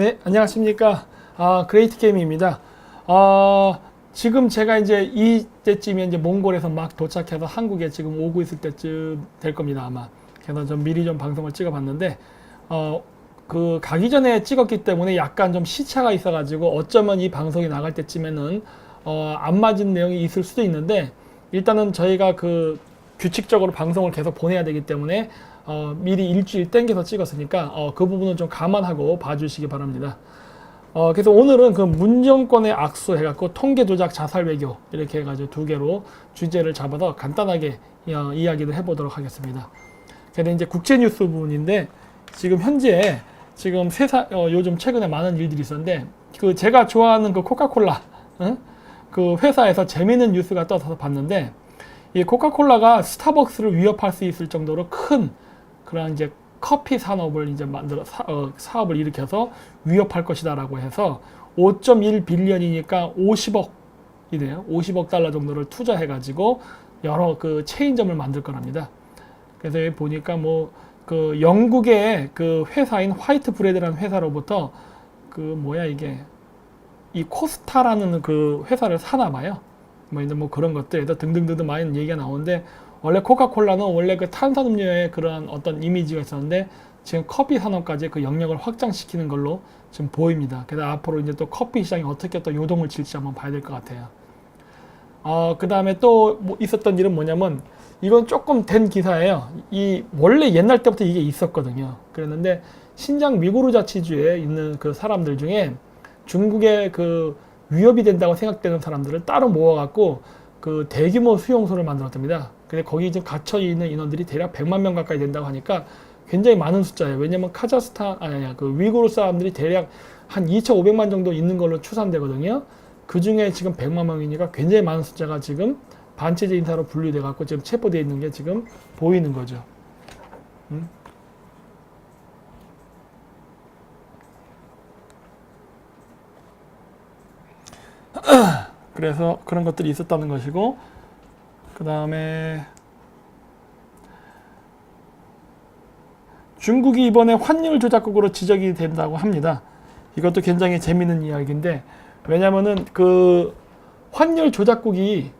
네, 안녕하십니까. 그레이트 게임입니다. 지금 제가 이제 이때쯤에 이제 몽골에서 막 도착해서 한국에 지금 오고 있을 때쯤 될 겁니다, 아마. 그래서 좀 미리 좀 방송을 찍어 봤는데, 가기 전에 찍었기 때문에 약간 좀 시차가 있어가지고 어쩌면 이 방송이 나갈 때쯤에는, 안 맞은 내용이 있을 수도 있는데, 일단은 저희가 규칙적으로 방송을 계속 보내야 되기 때문에, 미리 일주일 땡겨서 찍었으니까 그 부분은 좀 감안하고 봐주시기 바랍니다. 그래서 오늘은 그 문정권의 악수 해갖고 통계 조작 자살 외교 이렇게 해가지고 두 개로 주제를 잡아서 간단하게 이야기를 해보도록 하겠습니다. 그래서 이제 국제 뉴스 부분인데 지금 현재 지금 요즘 최근에 많은 일들이 있었는데 제가 좋아하는 그 코카콜라 그 회사에서 재미있는 뉴스가 떠서 봤는데 이 코카콜라가 스타벅스를 위협할 수 있을 정도로 큰 그런 이제 커피 산업을 이제 사업을 일으켜서 위협할 것이다라고 해서 5.1 빌리언이니까 50억이네요. 50억 달러 정도를 투자해가지고 여러 그 체인점을 만들 거랍니다. 그래서 여기 보니까 영국의 그 회사인 화이트 브레드라는 회사로부터 이 코스타라는 그 회사를 사나 봐요. 그런 것들에서 등등등등 많은 얘기가 나오는데 원래 코카콜라는 원래 그 탄산음료의 그런 어떤 이미지가 있었는데 지금 커피 산업까지 그 영역을 확장시키는 걸로 지금 보입니다. 그래서 앞으로 이제 또 커피 시장이 어떻게 또 요동을 칠지 한번 봐야 될 것 같아요. 그 다음에 또 있었던 일은 뭐냐면 이건 조금 된 기사예요. 원래 옛날 때부터 이게 있었거든요. 그랬는데 신장 위구르 자치주에 있는 그 사람들 중에 중국의 그 위협이 된다고 생각되는 사람들을 따로 모아갖고 그 대규모 수용소를 만들었답니다. 근데 거기 지금 갇혀 있는 인원들이 대략 100만 명 가까이 된다고 하니까 굉장히 많은 숫자예요. 왜냐면 그 위구르 사람들이 대략 한 2,500만 정도 있는 걸로 추산되거든요. 그 중에 지금 100만 명이니까 굉장히 많은 숫자가 지금 반체제 인사로 분류돼 갖고 지금 체포되어 있는 게 지금 보이는 거죠. 그래서 그런 것들이 있었다는 것이고, 그 다음에 중국이 이번에 환율 조작국으로 지적이 된다고 합니다. 이것도 굉장히 재미있는 이야기인데, 왜냐면은 그 환율 조작국이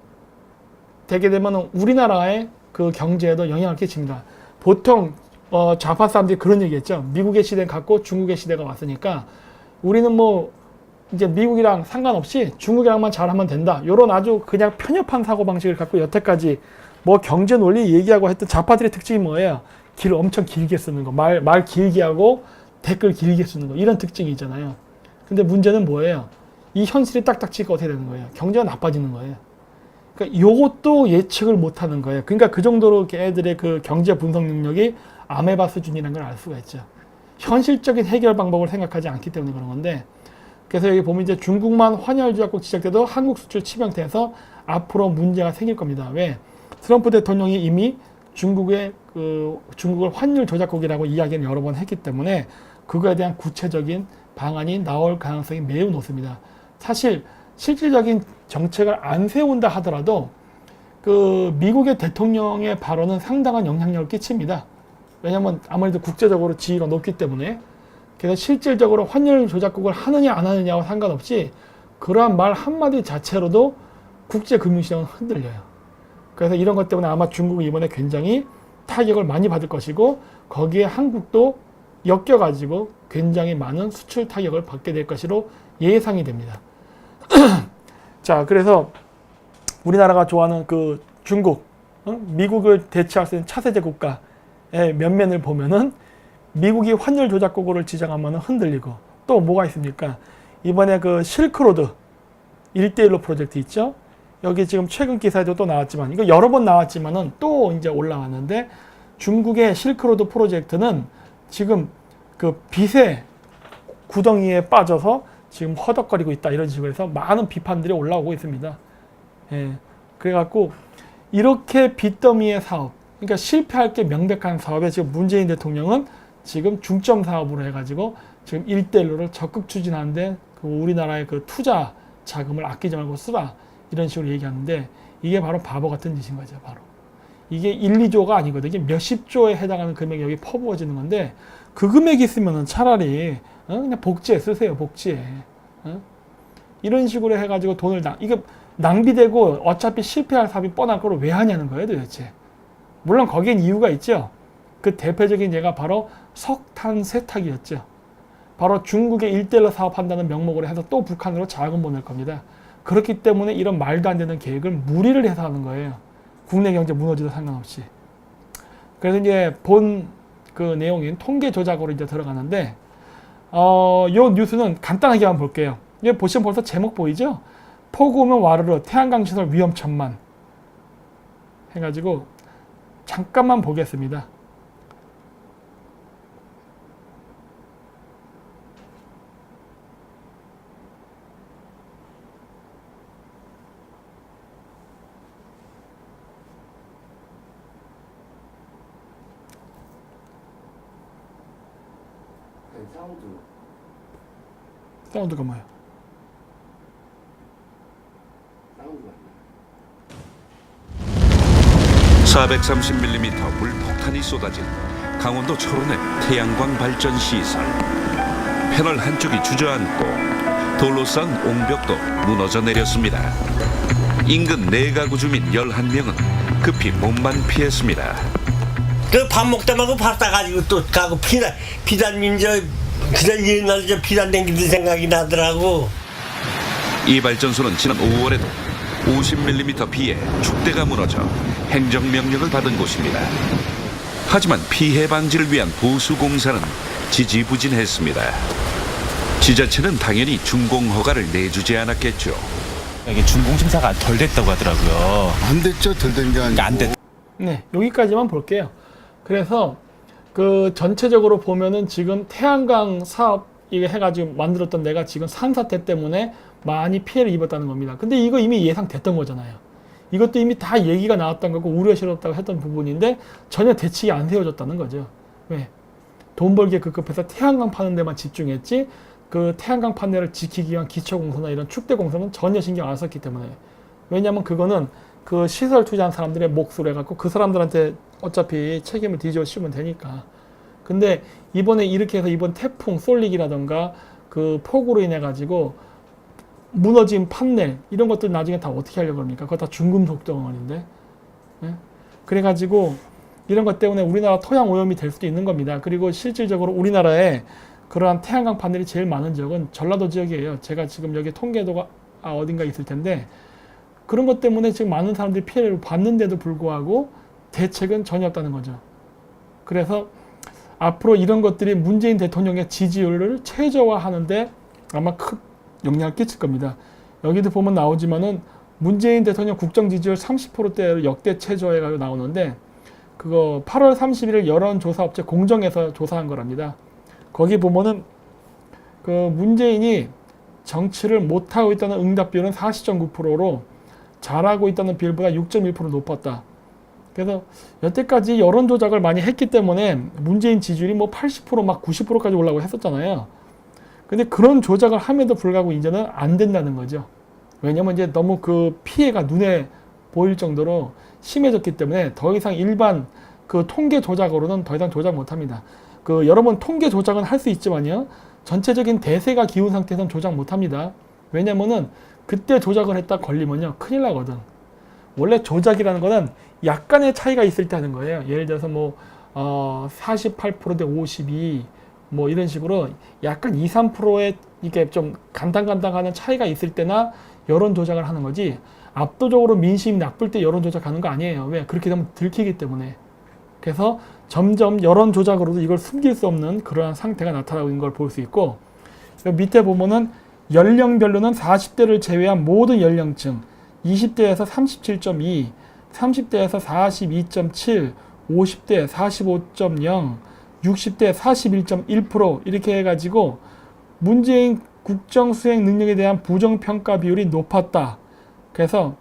되게 되면 우리나라의 그 경제에도 영향을 끼칩니다. 보통 좌파 사람들이 그런 얘기했죠. 미국의 시대는 갔고 중국의 시대가 왔으니까 우리는 이제 미국이랑 상관없이 중국이랑만 잘하면 된다. 요런 아주 그냥 편협한 사고방식을 갖고 여태까지 경제 논리 얘기하고 했던 좌파들의 특징이 뭐예요? 길 엄청 길게 쓰는 거. 말 길게 하고 댓글 길게 쓰는 거. 이런 특징이 있잖아요. 근데 문제는 뭐예요? 이 현실이 딱딱 치니까 어떻게 되는 거예요? 경제가 나빠지는 거예요. 그러니까 요것도 예측을 못 하는 거예요. 그러니까 그 정도로 애들의 그 경제 분석 능력이 아메바 수준이라는 걸 알 수가 있죠. 현실적인 해결 방법을 생각하지 않기 때문에 그런 건데, 그래서 여기 보면 이제 중국만 환율 조작국 지적돼도 한국 수출 치명태에서 앞으로 문제가 생길 겁니다. 왜? 트럼프 대통령이 이미 중국을 환율 조작국이라고 이야기를 여러 번 했기 때문에 그거에 대한 구체적인 방안이 나올 가능성이 매우 높습니다. 사실 실질적인 정책을 안 세운다 하더라도 그 미국의 대통령의 발언은 상당한 영향력을 끼칩니다. 왜냐하면 아무래도 국제적으로 지위가 높기 때문에. 그래서 실질적으로 환율 조작국을 하느냐 안 하느냐와 상관없이 그러한 말 한마디 자체로도 국제 금융시장은 흔들려요. 그래서 이런 것 때문에 아마 중국은 이번에 굉장히 타격을 많이 받을 것이고 거기에 한국도 엮여가지고 굉장히 많은 수출 타격을 받게 될 것으로 예상이 됩니다. 자, 그래서 우리나라가 좋아하는 그 중국, 미국을 대체할 수 있는 차세대 국가의 면면을 보면은 미국이 환율 조작국으로 지정하면 흔들리고, 또 뭐가 있습니까? 이번에 그 실크로드 1대1로 프로젝트 있죠? 여기 지금 최근 기사에도 또 나왔지만, 이거 여러 번 나왔지만은 또 이제 올라왔는데, 중국의 실크로드 프로젝트는 지금 그 빚의 구덩이에 빠져서 지금 허덕거리고 있다. 이런 식으로 해서 많은 비판들이 올라오고 있습니다. 예. 그래갖고, 이렇게 빚더미의 사업, 그러니까 실패할 게 명백한 사업에 지금 문재인 대통령은 지금 중점 사업으로 해가지고 지금 1대1로를 적극 추진하는데 우리나라의 그 투자 자금을 아끼지 말고 쓰라 이런 식으로 얘기하는데 이게 바로 바보 같은 짓인 거죠. 바로 이게 1, 2조가 아니거든요. 몇십 조에 해당하는 금액이 여기 퍼부어지는 건데 그 금액이 있으면은 차라리 그냥 복지에 쓰세요. 복지에. 이런 식으로 해가지고 돈을 이게 낭비되고 어차피 실패할 사업이 뻔한 걸 왜 하냐는 거예요, 도대체. 물론 거기엔 이유가 있죠. 그 대표적인 예가 바로 석탄 세탁이었죠. 바로 중국에 1대1로 사업한다는 명목으로 해서 또 북한으로 자금 보낼 겁니다. 그렇기 때문에 이런 말도 안 되는 계획을 무리를 해서 하는 거예요. 국내 경제 무너지도 상관없이. 그래서 이제 본 그 내용인 통계 조작으로 이제 들어가는데, 요 뉴스는 간단하게 한번 볼게요. 이게 보시면 벌써 제목 보이죠? 폭우 오면 와르르 태양광 시설 위험 천만 해가지고 잠깐만 보겠습니다. 사운드가 뭐예요? 사운드가 430mm 물폭탄이 쏟아진 강원도 철원의 태양광 발전 시설. 패널 한쪽이 주저앉고 돌로 쌓은 옹벽도 무너져 내렸습니다. 인근 4가구 주민 11명은 급히 몸만 피했습니다. 그 밥 먹다 말고 밥 싸가지고 또 가고 비단 옛날 비단 댕기는 생각이 나더라고. 이 발전소는 지난 5월에도 50mm 비에 축대가 무너져 행정명령을 받은 곳입니다. 하지만 피해 방지를 위한 보수 공사는 지지부진했습니다. 지자체는 당연히 준공 허가를 내주지 않았겠죠. 이게 준공 심사가 덜 됐다고 하더라고요. 안 됐죠. 덜 된 게 아니고. 안 됐. 네, 여기까지만 볼게요. 그래서 그 전체적으로 보면은 지금 태양광 사업 이게 해가지고 만들었던 데가 지금 산사태 때문에 많이 피해를 입었다는 겁니다. 근데 이거 이미 예상됐던 거잖아요. 이것도 이미 다 얘기가 나왔던 거고 우려스럽다고 했던 부분인데 전혀 대책이 안 세워졌다는 거죠. 왜? 돈 벌기에 급급해서 태양광 파는 데만 집중했지 그 태양광 판넬을 지키기 위한 기초공사나 이런 축대공사는 전혀 신경 안 썼기 때문에. 왜냐하면 그거는 그 시설 투자한 사람들의 몫으로 해갖고 그 사람들한테 어차피 책임을 뒤집어 씌우면 되니까. 근데 이번에 이렇게 해서 이번 태풍 쏠릭이라던가 그 폭우로 인해 가지고 무너진 판넬 이런 것들 나중에 다 어떻게 하려고 합니까? 그거 다 중금속 덩어리인데. 네? 그래가지고 이런 것 때문에 우리나라 토양 오염이 될 수도 있는 겁니다. 그리고 실질적으로 우리나라에 그러한 태양광 판넬이 제일 많은 지역은 전라도 지역이에요. 제가 지금 여기 통계도가 어딘가 있을 텐데 그런 것 때문에 지금 많은 사람들이 피해를 받는데도 불구하고 대책은 전혀 없다는 거죠. 그래서 앞으로 이런 것들이 문재인 대통령의 지지율을 최저화하는데 아마 큰 영향을 끼칠 겁니다. 여기도 보면 나오지만은 문재인 대통령 국정 지지율 30%대로 역대 최저에가 나오는데 그거 8월 31일 여론조사업체 공정에서 조사한 거랍니다. 거기 보면은 그 문재인이 정치를 못하고 있다는 응답 비율은 40.9%로 잘하고 있다는 비율보다 6.1% 높았다. 그래서 여태까지 여론 조작을 많이 했기 때문에 문재인 지지율이 뭐 80% 막 90%까지 올라가고 했었잖아요. 근데 그런 조작을 함에도 불구하고 이제는 안 된다는 거죠. 왜냐면 이제 너무 그 피해가 눈에 보일 정도로 심해졌기 때문에 더 이상 일반 그 통계 조작으로는 더 이상 조작 못 합니다. 그 여러분 통계 조작은 할 수 있지만요. 전체적인 대세가 기운 상태에서는 조작 못 합니다. 왜냐면은 그때 조작을 했다 걸리면요. 큰일 나거든. 원래 조작이라는 거는 약간의 차이가 있을 때 하는 거예요. 예를 들어서 뭐 48%대 52 뭐 이런 식으로 약간 2, 3%의 이게 좀 간당간당하는 차이가 있을 때나 여론 조작을 하는 거지 압도적으로 민심이 나쁠 때 여론 조작하는 거 아니에요. 왜? 그렇게 되면 들키기 때문에. 그래서 점점 여론 조작으로도 이걸 숨길 수 없는 그러한 상태가 나타나고 있는 걸 볼 수 있고 여기 밑에 보면은 연령별로는 40대를 제외한 모든 연령층 20대에서 37.2, 30대에서 42.7, 50대 45.0, 60대 41.1% 이렇게 해가지고 문재인 국정 수행 능력에 대한 부정평가 비율이 높았다. 그래서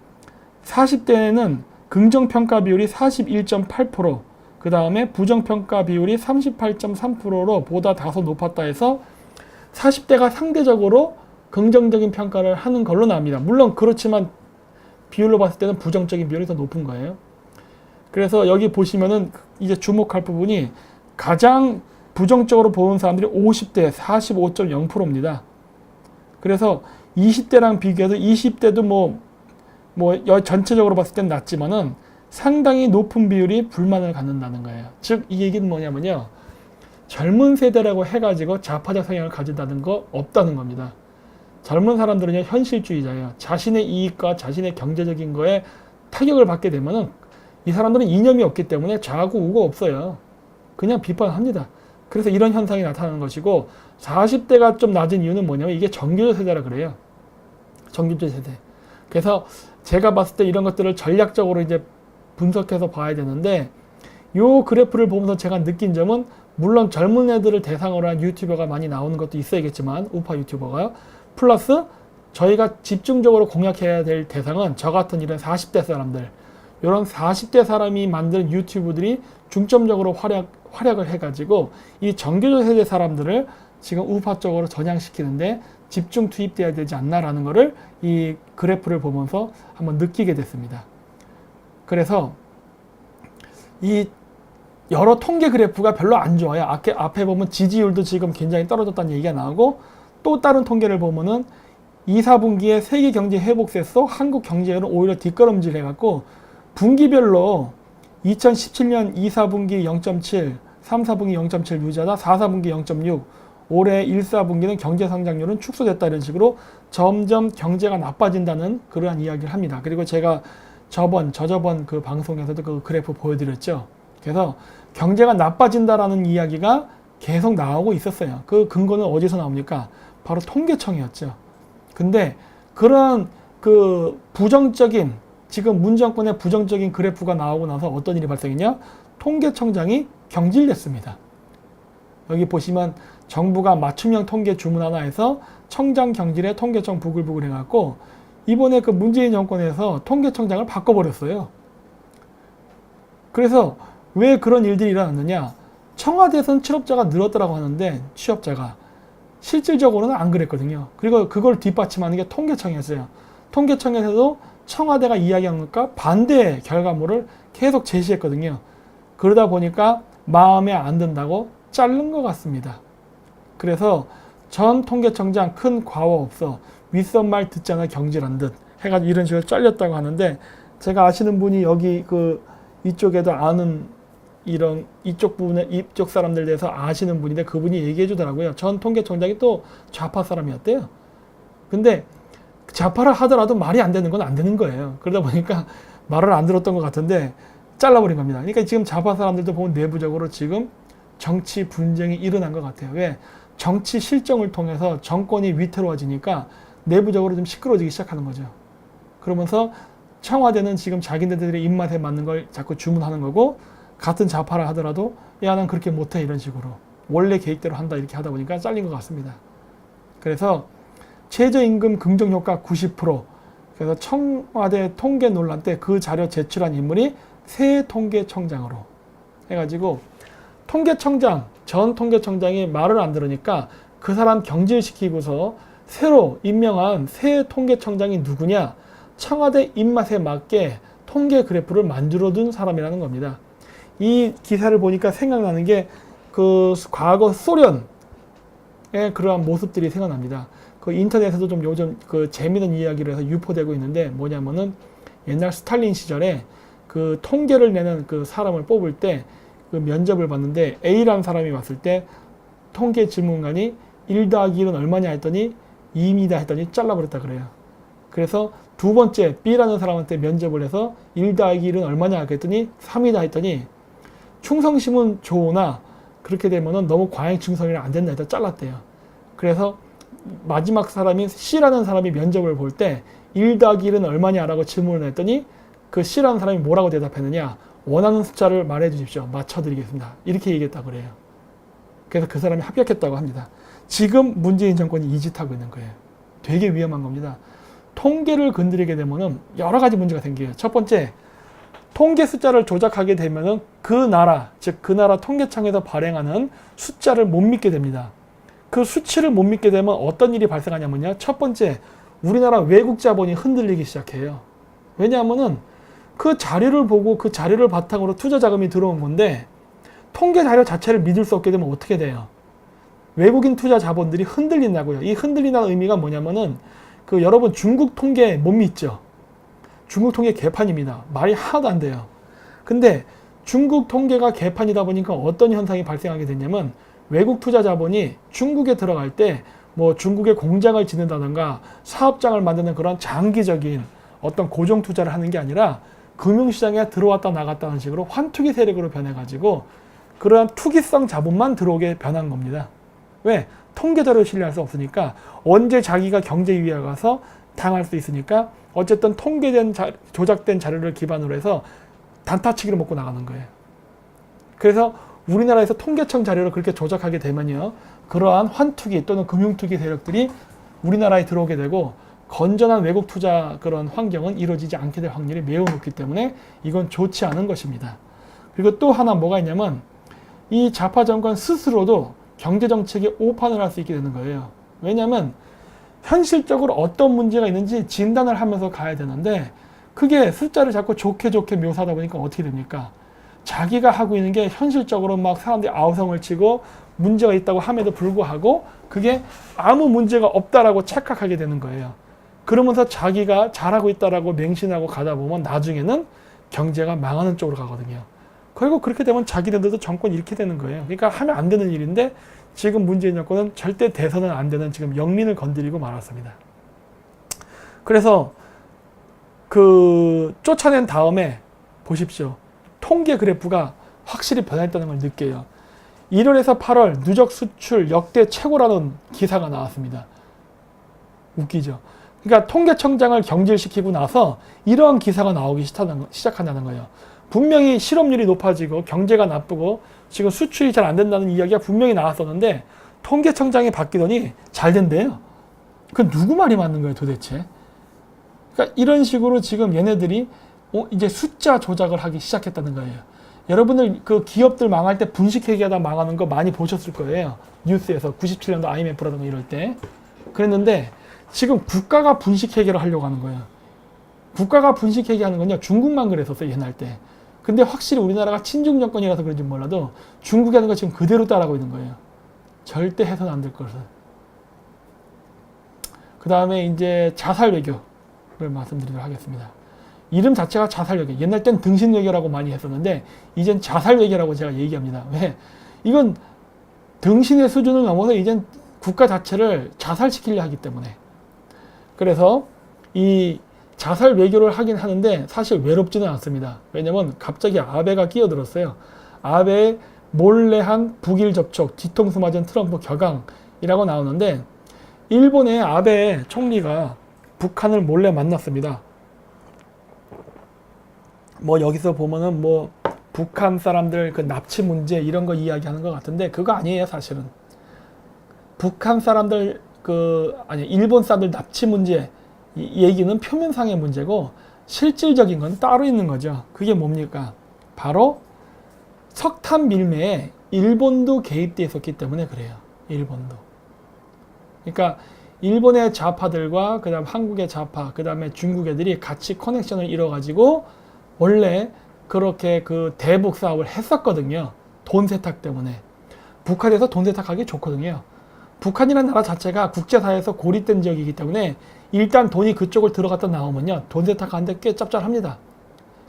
40대에는 긍정평가 비율이 41.8%, 그 다음에 부정평가 비율이 38.3%로 보다 다소 높았다 해서 40대가 상대적으로 긍정적인 평가를 하는 걸로 나옵니다. 물론 그렇지만 비율로 봤을 때는 부정적인 비율이 더 높은 거예요. 그래서 여기 보시면은 이제 주목할 부분이 가장 부정적으로 보는 사람들이 50대 45.0%입니다. 그래서 20대랑 비교해도 20대도 전체적으로 봤을 땐 낮지만은 상당히 높은 비율이 불만을 갖는다는 거예요. 즉, 이 얘기는 뭐냐면요. 젊은 세대라고 해가지고 좌파적 성향을 가진다는 거 없다는 겁니다. 젊은 사람들은요, 현실주의자예요. 자신의 이익과 자신의 경제적인 거에 타격을 받게 되면은 이 사람들은 이념이 없기 때문에 좌고 우고 없어요. 그냥 비판합니다. 그래서 이런 현상이 나타나는 것이고, 40대가 좀 낮은 이유는 뭐냐면 이게 정규조 세대라 그래요. 정규조 세대. 그래서 제가 봤을 때 이런 것들을 전략적으로 이제 분석해서 봐야 되는데, 요 그래프를 보면서 제가 느낀 점은, 물론 젊은 애들을 대상으로 한 유튜버가 많이 나오는 것도 있어야겠지만, 우파 유튜버가요. 플러스 저희가 집중적으로 공략해야 될 대상은 저 같은 이런 40대 사람들, 이런 40대 사람이 만든 유튜브들이 중점적으로 활약을 해가지고 이 정규조 세대 사람들을 지금 우파 쪽으로 전향시키는데 집중 투입돼야 되지 않나라는 거를 이 그래프를 보면서 한번 느끼게 됐습니다. 그래서 이 여러 통계 그래프가 별로 안 좋아요. 앞에 보면 지지율도 지금 굉장히 떨어졌다는 얘기가 나오고, 또 다른 통계를 보면은 2, 4분기에 세계 경제 회복세서 한국 경제는 오히려 뒷걸음질 해갖고 분기별로 2017년 2, 4분기 0.7, 3, 4분기 0.7 유지하다 4, 4분기 0.6, 올해 1, 4분기는 경제 성장률은 축소됐다, 이런 식으로 점점 경제가 나빠진다는 그러한 이야기를 합니다. 그리고 제가 저저번 그 방송에서도 그 그래프 보여드렸죠. 그래서 경제가 나빠진다라는 이야기가 계속 나오고 있었어요. 그 근거는 어디서 나옵니까? 바로 통계청이었죠. 근데 그런 그 부정적인, 지금 문 정권의 부정적인 그래프가 나오고 나서 어떤 일이 발생했냐? 통계청장이 경질됐습니다. 여기 보시면 정부가 맞춤형 통계 주문 하나 해서 청장 경질에 통계청 부글부글 해갖고 이번에 그 문재인 정권에서 통계청장을 바꿔버렸어요. 그래서 왜 그런 일들이 일어났느냐? 청와대에서는 취업자가 늘었다고 하는데 취업자가 실질적으로는 안 그랬거든요. 그리고 그걸 뒷받침하는 게 통계청이었어요. 통계청에서도 청와대가 이야기한 것과 반대의 결과물을 계속 제시했거든요. 그러다 보니까 마음에 안 든다고 자른 것 같습니다. 그래서 전 통계청장 큰 과오 없어, 윗선말 듣잖아 경질한 듯 해가지고 이런 식으로 잘렸다고 하는데, 제가 아시는 분이 여기 이쪽에도 아는 이쪽 부분에 이쪽 사람들 대해서 아시는 분인데 그분이 얘기해 주더라고요. 전 통계청장이 또 좌파 사람이었대요. 근데 좌파를 하더라도 말이 안 되는 건 안 되는 거예요. 그러다 보니까 말을 안 들었던 것 같은데 잘라버린 겁니다. 그러니까 지금 좌파 사람들도 보면 내부적으로 지금 정치 분쟁이 일어난 것 같아요. 왜? 정치 실정을 통해서 정권이 위태로워지니까 내부적으로 좀 시끄러워지기 시작하는 거죠. 그러면서 청와대는 지금 자기네들의 입맛에 맞는 걸 자꾸 주문하는 거고, 같은 좌파를 하더라도 야, 난 그렇게 못해, 이런 식으로 원래 계획대로 한다, 이렇게 하다 보니까 잘린 것 같습니다. 그래서 최저임금 긍정효과 90%, 그래서 청와대 통계 논란 때 그 자료 제출한 인물이 새 통계청장으로 해가지고, 전 통계청장이 말을 안 들으니까 그 사람 경질시키고서 새로 임명한 새 통계청장이 누구냐? 청와대 입맛에 맞게 통계 그래프를 만들어둔 사람이라는 겁니다. 이 기사를 보니까 생각나는 게 그 과거 소련의 그러한 모습들이 생각납니다. 그 인터넷에도 좀 요즘 그 재미있는 이야기를 해서 유포되고 있는데, 뭐냐면은 옛날 스탈린 시절에 그 통계를 내는 그 사람을 뽑을 때 그 면접을 봤는데 A라는 사람이 왔을 때 통계 질문관이 1 더하기 1은 얼마냐 했더니 2입니다 했더니 잘라버렸다 그래요. 그래서 두 번째 B라는 사람한테 면접을 해서 1 더하기 1은 얼마냐 했더니 3이다 했더니 충성심은 좋으나 그렇게 되면은 너무 과잉 충성이라 안 된다 해서 잘랐대요. 그래서 마지막 사람인 C라는 사람이 면접을 볼 때 1 더하기 1은 얼마냐라고 질문을 했더니 그 C라는 사람이 뭐라고 대답했느냐? 원하는 숫자를 말해 주십시오. 맞춰드리겠습니다. 이렇게 얘기했다고 그래요. 그래서 그 사람이 합격했다고 합니다. 지금 문재인 정권이 이 짓 하고 있는 거예요. 되게 위험한 겁니다. 통계를 건드리게 되면은 여러 가지 문제가 생겨요. 첫 번째, 통계 숫자를 조작하게 되면은 그 나라 통계청에서 발행하는 숫자를 못 믿게 됩니다. 그 수치를 못 믿게 되면 어떤 일이 발생하냐면요. 첫 번째, 우리나라 외국 자본이 흔들리기 시작해요. 왜냐하면은 그 자료를 보고 그 자료를 바탕으로 투자 자금이 들어온 건데, 통계 자료 자체를 믿을 수 없게 되면 어떻게 돼요? 외국인 투자 자본들이 흔들린다고요. 이 흔들린다는 의미가 뭐냐면은 그 여러분 중국 통계 못 믿죠? 중국 통계 개판입니다. 말이 하나도 안 돼요. 근데 중국 통계가 개판이다 보니까 어떤 현상이 발생하게 됐냐면 외국 투자 자본이 중국에 들어갈 때 뭐 중국에 공장을 짓는다든가 사업장을 만드는 그런 장기적인 어떤 고정 투자를 하는 게 아니라 금융시장에 들어왔다 나갔다 하는 식으로 환투기 세력으로 변해가지고 그러한 투기성 자본만 들어오게 변한 겁니다. 왜? 통계 자료를 신뢰할 수 없으니까 언제 자기가 경제 위기가 가서 당할 수 있으니까 어쨌든 통계된 조작된 자료를 기반으로 해서 단타치기를 먹고 나가는 거예요. 그래서 우리나라에서 통계청 자료를 그렇게 조작하게 되면요, 그러한 환투기 또는 금융투기 세력들이 우리나라에 들어오게 되고 건전한 외국 투자 그런 환경은 이루어지지 않게 될 확률이 매우 높기 때문에 이건 좋지 않은 것입니다. 그리고 또 하나 뭐가 있냐면 이 좌파 정권 스스로도 경제정책에 오판을 할 수 있게 되는 거예요. 왜냐하면 현실적으로 어떤 문제가 있는지 진단을 하면서 가야 되는데 그게 숫자를 자꾸 좋게 묘사하다 보니까 어떻게 됩니까? 자기가 하고 있는 게 현실적으로 막 사람들이 아우성을 치고 문제가 있다고 함에도 불구하고 그게 아무 문제가 없다라고 착각하게 되는 거예요. 그러면서 자기가 잘하고 있다라고 맹신하고 가다 보면 나중에는 경제가 망하는 쪽으로 가거든요. 결국 그렇게 되면 자기네들도 정권이 이렇게 되는 거예요. 그러니까 하면 안 되는 일인데 지금 문재인 정권은 절대 돼서는 안 되는 지금 영린을 건드리고 말았습니다. 그래서 그 쫓아낸 다음에 보십시오. 통계 그래프가 확실히 변했다는 걸 느껴요. 1월에서 8월 누적 수출 역대 최고라는 기사가 나왔습니다. 웃기죠. 그러니까 통계청장을 경질시키고 나서 이러한 기사가 나오기 시작한다는 거예요. 분명히 실업률이 높아지고 경제가 나쁘고 지금 수출이 잘 안 된다는 이야기가 분명히 나왔었는데 통계청장이 바뀌더니 잘 된대요. 그 누구 말이 맞는 거예요 도대체? 그러니까 이런 식으로 지금 얘네들이 이제 숫자 조작을 하기 시작했다는 거예요. 여러분들 그 기업들 망할 때 분식회계하다 망하는 거 많이 보셨을 거예요. 뉴스에서 97년도 IMF라든가 이럴 때. 그랬는데 지금 국가가 분식회계를 하려고 하는 거예요. 국가가 분식회계하는 건요. 중국만 그랬었어요. 옛날 때. 근데 확실히 우리나라가 친중 정권이라서 그런지 몰라도 중국이 하는 거 지금 그대로 따라하고 있는 거예요. 절대 해서는 안 될 것을. 그 다음에 이제 자살 외교를 말씀드리도록 하겠습니다. 이름 자체가 자살 외교. 옛날 땐 등신 외교라고 많이 했었는데 이젠 자살 외교라고 제가 얘기합니다. 왜? 이건 등신의 수준을 넘어서 이젠 국가 자체를 자살시키려 하기 때문에. 그래서 이 자살 외교를 하긴 하는데 사실 외롭지는 않습니다. 왜냐면 갑자기 아베가 끼어들었어요. 아베의 몰래 한 북일 접촉, 뒤통수 맞은 트럼프 격앙이라고 나오는데 일본의 아베 총리가 북한을 몰래 만났습니다. 뭐 여기서 보면은 뭐 북한 사람들 그 납치 문제 이런 거 이야기하는 것 같은데 그거 아니에요 사실은. 북한 사람들 일본 사람들 납치 문제 이 얘기는 표면상의 문제고 실질적인 건 따로 있는 거죠. 그게 뭡니까? 바로 석탄 밀매에 일본도 개입되어 있었기 때문에 그래요. 일본도. 그러니까 일본의 좌파들과 그 다음 한국의 좌파, 그 다음에 중국 애들이 같이 커넥션을 이뤄가지고 원래 그렇게 그 대북 사업을 했었거든요. 돈 세탁 때문에. 북한에서 돈 세탁하기 좋거든요. 북한이라는 나라 자체가 국제사회에서 고립된 지역이기 때문에 일단 돈이 그쪽을 들어갔다 나오면요. 돈 세탁하는데 꽤 짭짤합니다.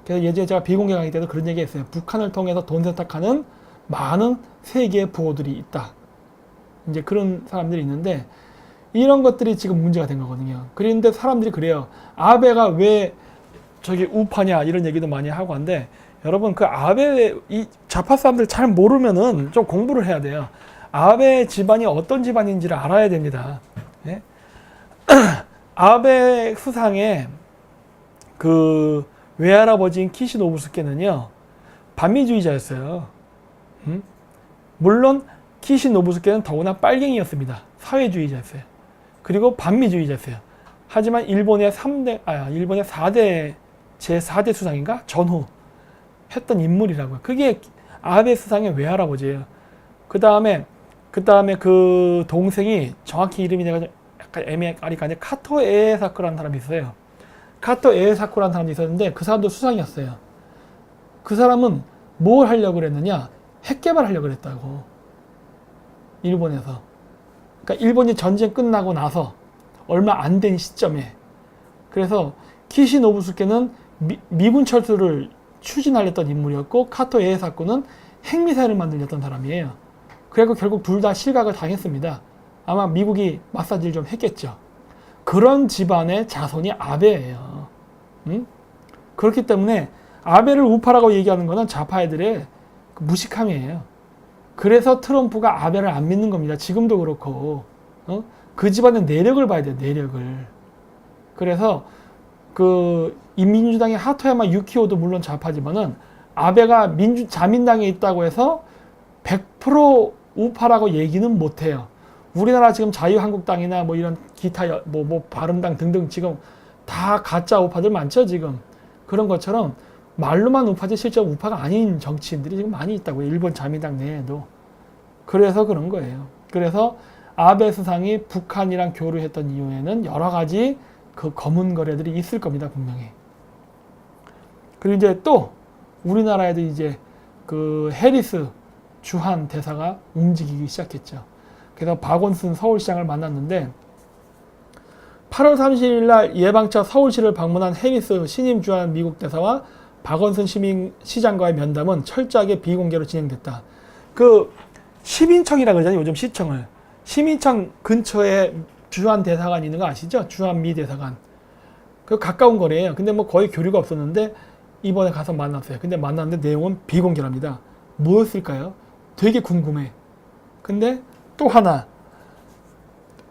그래서 예전에 제가 비공개 강의 때도 그런 얘기 했어요. 북한을 통해서 돈 세탁하는 많은 세계의 부호들이 있다. 이제 그런 사람들이 있는데 이런 것들이 지금 문제가 된 거거든요. 그런데 사람들이 그래요. 아베가 왜 저기 우파냐 이런 얘기도 많이 하고 한데 여러분 그 아베 이 좌파 사람들 잘 모르면은 좀 공부를 해야 돼요. 아베 집안이 어떤 집안인지를 알아야 됩니다. 예? 아베 수상의 그 외할아버지인 키시노부스케는요 반미주의자였어요. 물론 키시노부스케는 더구나 빨갱이였습니다. 사회주의자였어요. 그리고 반미주의자였어요. 하지만 일본의 4대 제4대 수상인가 전후 했던 인물이라고요. 그게 아베 수상의 외할아버지예요. 그 다음에 그 동생이 정확히 이름이 내가 약간 애매하니까 카토 에사쿠라는 사람이 있어요. 카토 에사쿠라는 사람이 있었는데 그 사람도 수상이었어요. 그 사람은 뭘 하려고 그랬느냐? 핵 개발하려고 그랬다고. 일본에서. 그러니까 일본이 전쟁 끝나고 나서 얼마 안 된 시점에. 그래서 키시 노부스케는 미군 철수를 추진하려던 인물이었고 카토 에이사코는 핵미사일을 만들려던 사람이에요. 그리고 결국 둘 다 실각을 당했습니다. 아마 미국이 마사지를 좀 했겠죠. 그런 집안의 자손이 아베예요. 응? 그렇기 때문에 아베를 우파라고 얘기하는 것은 좌파 애들의 무식함이에요. 그래서 트럼프가 아베를 안 믿는 겁니다. 지금도 그렇고. 그 집안의 내력을 봐야 돼요. 내력을. 그래서 그 민주당의 하토야마 유키오도 물론 좌파지만은 아베가 자민당에 있다고 해서 100% 우파라고 얘기는 못해요. 우리나라 지금 자유한국당이나 뭐 이런 기타 뭐 바른당 등등 지금 다 가짜 우파들 많죠 지금. 그런 것처럼 말로만 우파지 실제 우파가 아닌 정치인들이 지금 많이 있다고요. 일본 자민당 내에도. 그래서 그런 거예요. 그래서 아베 수상이 북한이랑 교류했던 이유에는 여러 가지 그 검은 거래들이 있을 겁니다, 분명히. 그리고 이제 또 우리나라에도 이제 그 해리스 주한 대사가 움직이기 시작했죠. 그래서 박원순 서울시장을 만났는데 8월 30일 날 예방차 서울시를 방문한 해리스 신임 주한 미국 대사와 박원순 시장과의 면담은 철저하게 비공개로 진행됐다. 그 시민청이라 그러잖아요, 요즘 시청을. 시민청 근처에 주한 대사관 있는 거 아시죠? 주한 미 대사관. 그 가까운 거리예요. 근데 뭐 거의 교류가 없었는데 이번에 가서 만났어요. 근데 만났는데 내용은 비공개랍니다. 뭐였을까요? 되게 궁금해. 근데 또 하나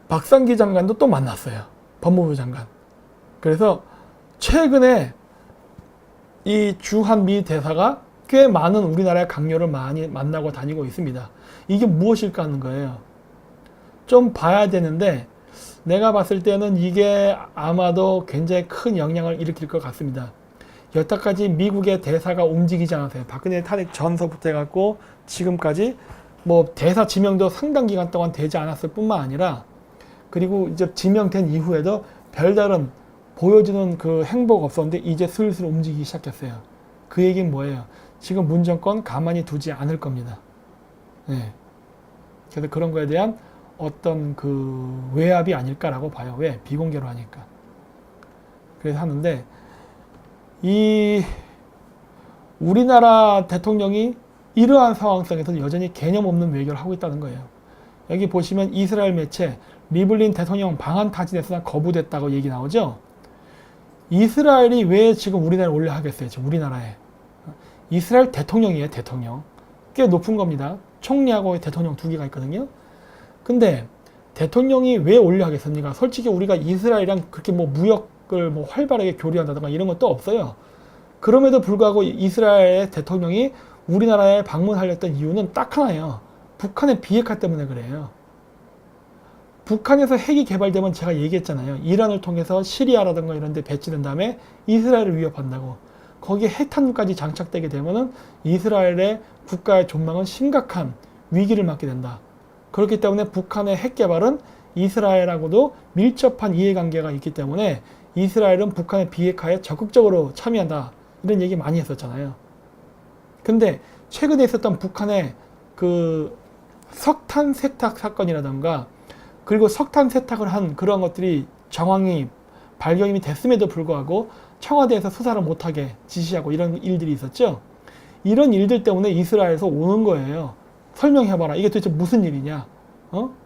박상기 장관도 또 만났어요. 법무부 장관. 그래서 최근에 이 주한 미 대사가 꽤 많은 우리나라의 강요를 많이 만나고 다니고 있습니다. 이게 무엇일까 하는 거예요. 좀 봐야 되는데 내가 봤을 때는 이게 아마도 굉장히 큰 영향을 일으킬 것 같습니다. 여태까지 미국의 대사가 움직이지 않았어요. 박근혜 탄핵 전서부터 해갖고 지금까지 뭐 대사 지명도 상당 기간 동안 되지 않았을 뿐만 아니라 그리고 이제 지명된 이후에도 별다른 보여주는 그 행보가 없었는데 이제 슬슬 움직이기 시작했어요. 그 얘기는 뭐예요? 지금 문 정권 가만히 두지 않을 겁니다. 네. 그래서 그런 거에 대한 어떤 그 외압이 아닐까라고 봐요. 왜? 비공개로 하니까. 그래서 하는데 이 우리나라 대통령이 이러한 상황 속에서 여전히 개념 없는 외교를 하고 있다는 거예요. 여기 보시면 이스라엘 매체 리블린 대통령 방한 타진에서 거부됐다고 얘기 나오죠. 이스라엘이 왜 지금 우리나라에 올려 하겠어요? 지금 우리나라에. 이스라엘 대통령이에요. 대통령. 꽤 높은 겁니다. 총리하고 대통령 두 개가 있거든요. 근데 대통령이 왜 올려 하겠습니까? 솔직히 우리가 이스라엘이랑 그렇게 뭐 무역을 뭐 활발하게 교류한다든가 이런 것도 없어요. 그럼에도 불구하고 이스라엘의 대통령이 우리나라에 방문하려던 이유는 딱 하나예요. 북한의 비핵화 때문에 그래요. 북한에서 핵이 개발되면 제가 얘기했잖아요. 이란을 통해서 시리아라든가 이런 데 배치된 다음에 이스라엘을 위협한다고. 거기에 핵탄두까지 장착되게 되면은 이스라엘의 국가의 존망은 심각한 위기를 맞게 된다. 그렇기 때문에 북한의 핵 개발은 이스라엘하고도 밀접한 이해관계가 있기 때문에 이스라엘은 북한의 비핵화에 적극적으로 참여한다. 이런 얘기 많이 했었잖아요. 근데 최근에 있었던 북한의 그 석탄 세탁 사건이라든가 그리고 석탄 세탁을 한 그런 것들이 정황이 발견이 됐음에도 불구하고 청와대에서 수사를 못하게 지시하고 이런 일들이 있었죠. 이런 일들 때문에 이스라엘에서 오는 거예요. 설명해봐라. 이게 도대체 무슨 일이냐?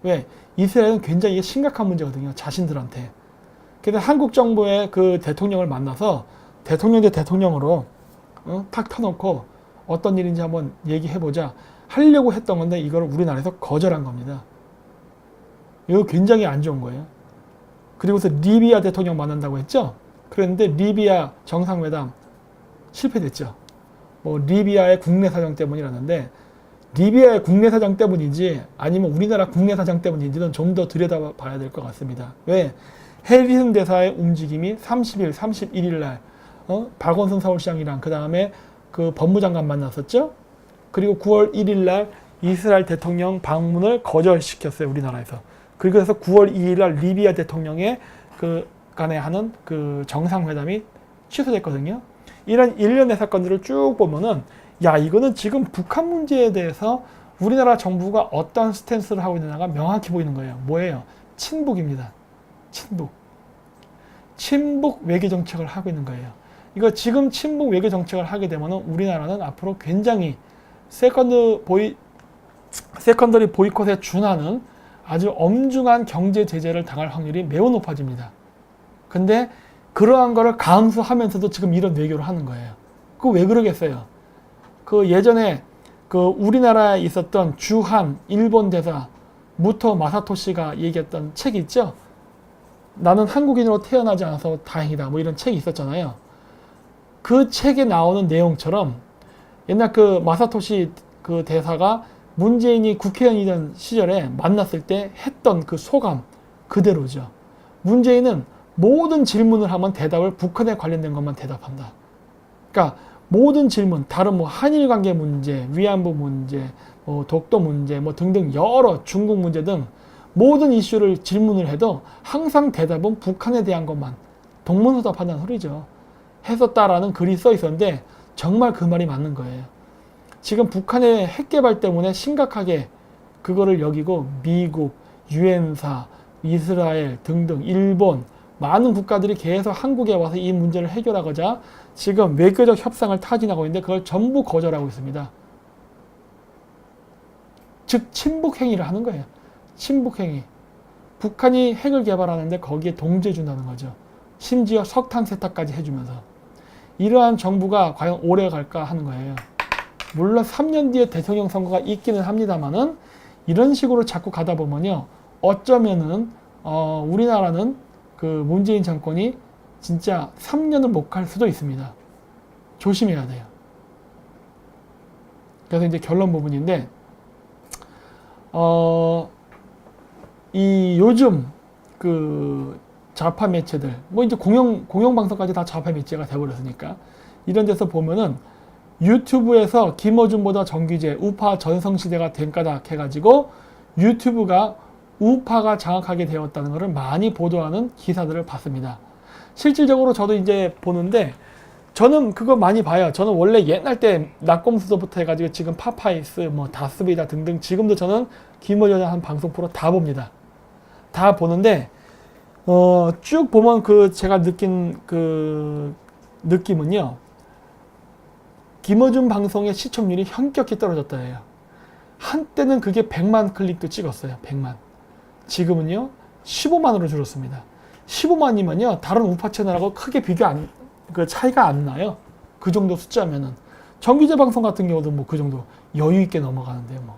왜? 이스라엘은 굉장히 심각한 문제거든요. 자신들한테. 그래서 한국 정부의 그 대통령을 만나서 대통령 대 대통령으로 탁 터놓고 어떤 일인지 한번 얘기해보자 하려고 했던 건데 이걸 우리나라에서 거절한 겁니다. 이거 굉장히 안 좋은 거예요. 그리고서 리비아 대통령 만난다고 했죠. 그런데 리비아 정상회담 실패됐죠. 뭐 리비아의 국내 사정 때문이라는데 리비아의 국내 사정 때문인지 아니면 우리나라 국내 사정 때문인지는 좀 더 들여다봐야 될 것 같습니다. 왜? 해리슨 대사의 움직임이 30일, 31일 날 박원순 서울시장이랑 그 다음에 그 법무장관 만났었죠. 그리고 9월 1일 날 이스라엘 대통령 방문을 거절시켰어요. 우리나라에서. 그래서 9월 2일 날 리비아 대통령의 그 간에 하는 그 정상회담이 취소됐거든요. 이런 일련의 사건들을 쭉 보면은 야, 이거는 지금 북한 문제에 대해서 우리나라 정부가 어떤 스탠스를 하고 있느냐가 명확히 보이는 거예요. 뭐예요? 친북입니다. 친북. 친북 외교 정책을 하고 있는 거예요. 이거 지금 친북 외교 정책을 하게 되면 우리나라는 앞으로 굉장히 세컨더리 보이콧에 준하는 아주 엄중한 경제 제재를 당할 확률이 매우 높아집니다. 근데 그러한 거를 감수하면서도 지금 이런 외교를 하는 거예요. 그 왜 그러겠어요? 그 예전에 그 우리나라에 있었던 주한 일본 대사 무토 마사토시가 얘기했던 책이 있죠. 나는 한국인으로 태어나지 않아서 다행이다. 뭐 이런 책이 있었잖아요. 그 책에 나오는 내용처럼 옛날 그 마사토시 그 대사가 문재인이 국회의원이던 시절에 만났을 때 했던 그 소감 그대로죠. 문재인은 모든 질문을 하면 대답을 북한에 관련된 것만 대답한다. 그러니까 모든 질문, 다른 뭐 한일 관계 문제, 위안부 문제, 뭐 독도 문제, 뭐 등등 여러 중국 문제 등 모든 이슈를 질문을 해도 항상 대답은 북한에 대한 것만 동문서답한다는 소리죠. 했었다라는 글이 써 있었는데 정말 그 말이 맞는 거예요. 지금 북한의 핵 개발 때문에 심각하게 그거를 여기고 미국, 유엔사, 이스라엘 등등 일본 많은 국가들이 계속 한국에 와서 이 문제를 해결하고자 지금 외교적 협상을 타진하고 있는데 그걸 전부 거절하고 있습니다. 즉 친북 행위를 하는 거예요. 친북 행위. 북한이 핵을 개발하는데 거기에 동조해 준다는 거죠. 심지어 석탄 세탁까지 해주면서. 이러한 정부가 과연 오래 갈까 하는 거예요. 물론 3년 뒤에 대통령 선거가 있기는 합니다만은 이런 식으로 자꾸 가다 보면요. 어쩌면은 우리나라는 그 문재인 정권이 진짜 3년을 못 갈 수도 있습니다. 조심해야 돼요. 그래서 이제 결론 부분인데 이 요즘 그 좌파 매체들 뭐 이제 공영방송까지 다 좌파 매체가 돼버렸으니까 이런 데서 보면은 유튜브에서 김어준보다 정규제 우파 전성시대가 된 까닭 해가지고 유튜브가 우파가 장악하게 되었다는 것을 많이 보도하는 기사들을 봤습니다. 실질적으로 저도 이제 보는데 저는 그거 많이 봐요. 저는 원래 옛날 때 낙검수도부터 해가지고 지금 파파이스, 뭐 다스비다 등등 지금도 저는 김어준의 한 방송 프로 다 봅니다. 다 보는데 쭉 보면 그 제가 느낀 그 느낌은요. 김어준 방송의 시청률이 현격히 떨어졌다 해요. 한때는 그게 100만 클릭도 찍었어요. 100만. 지금은요. 15만으로 줄었습니다. 15만이면요. 다른 우파 채널하고 크게 그 차이가 안 나요. 그 정도 숫자면은. 정규제 방송 같은 경우도 뭐 그 정도 여유 있게 넘어가는데 뭐.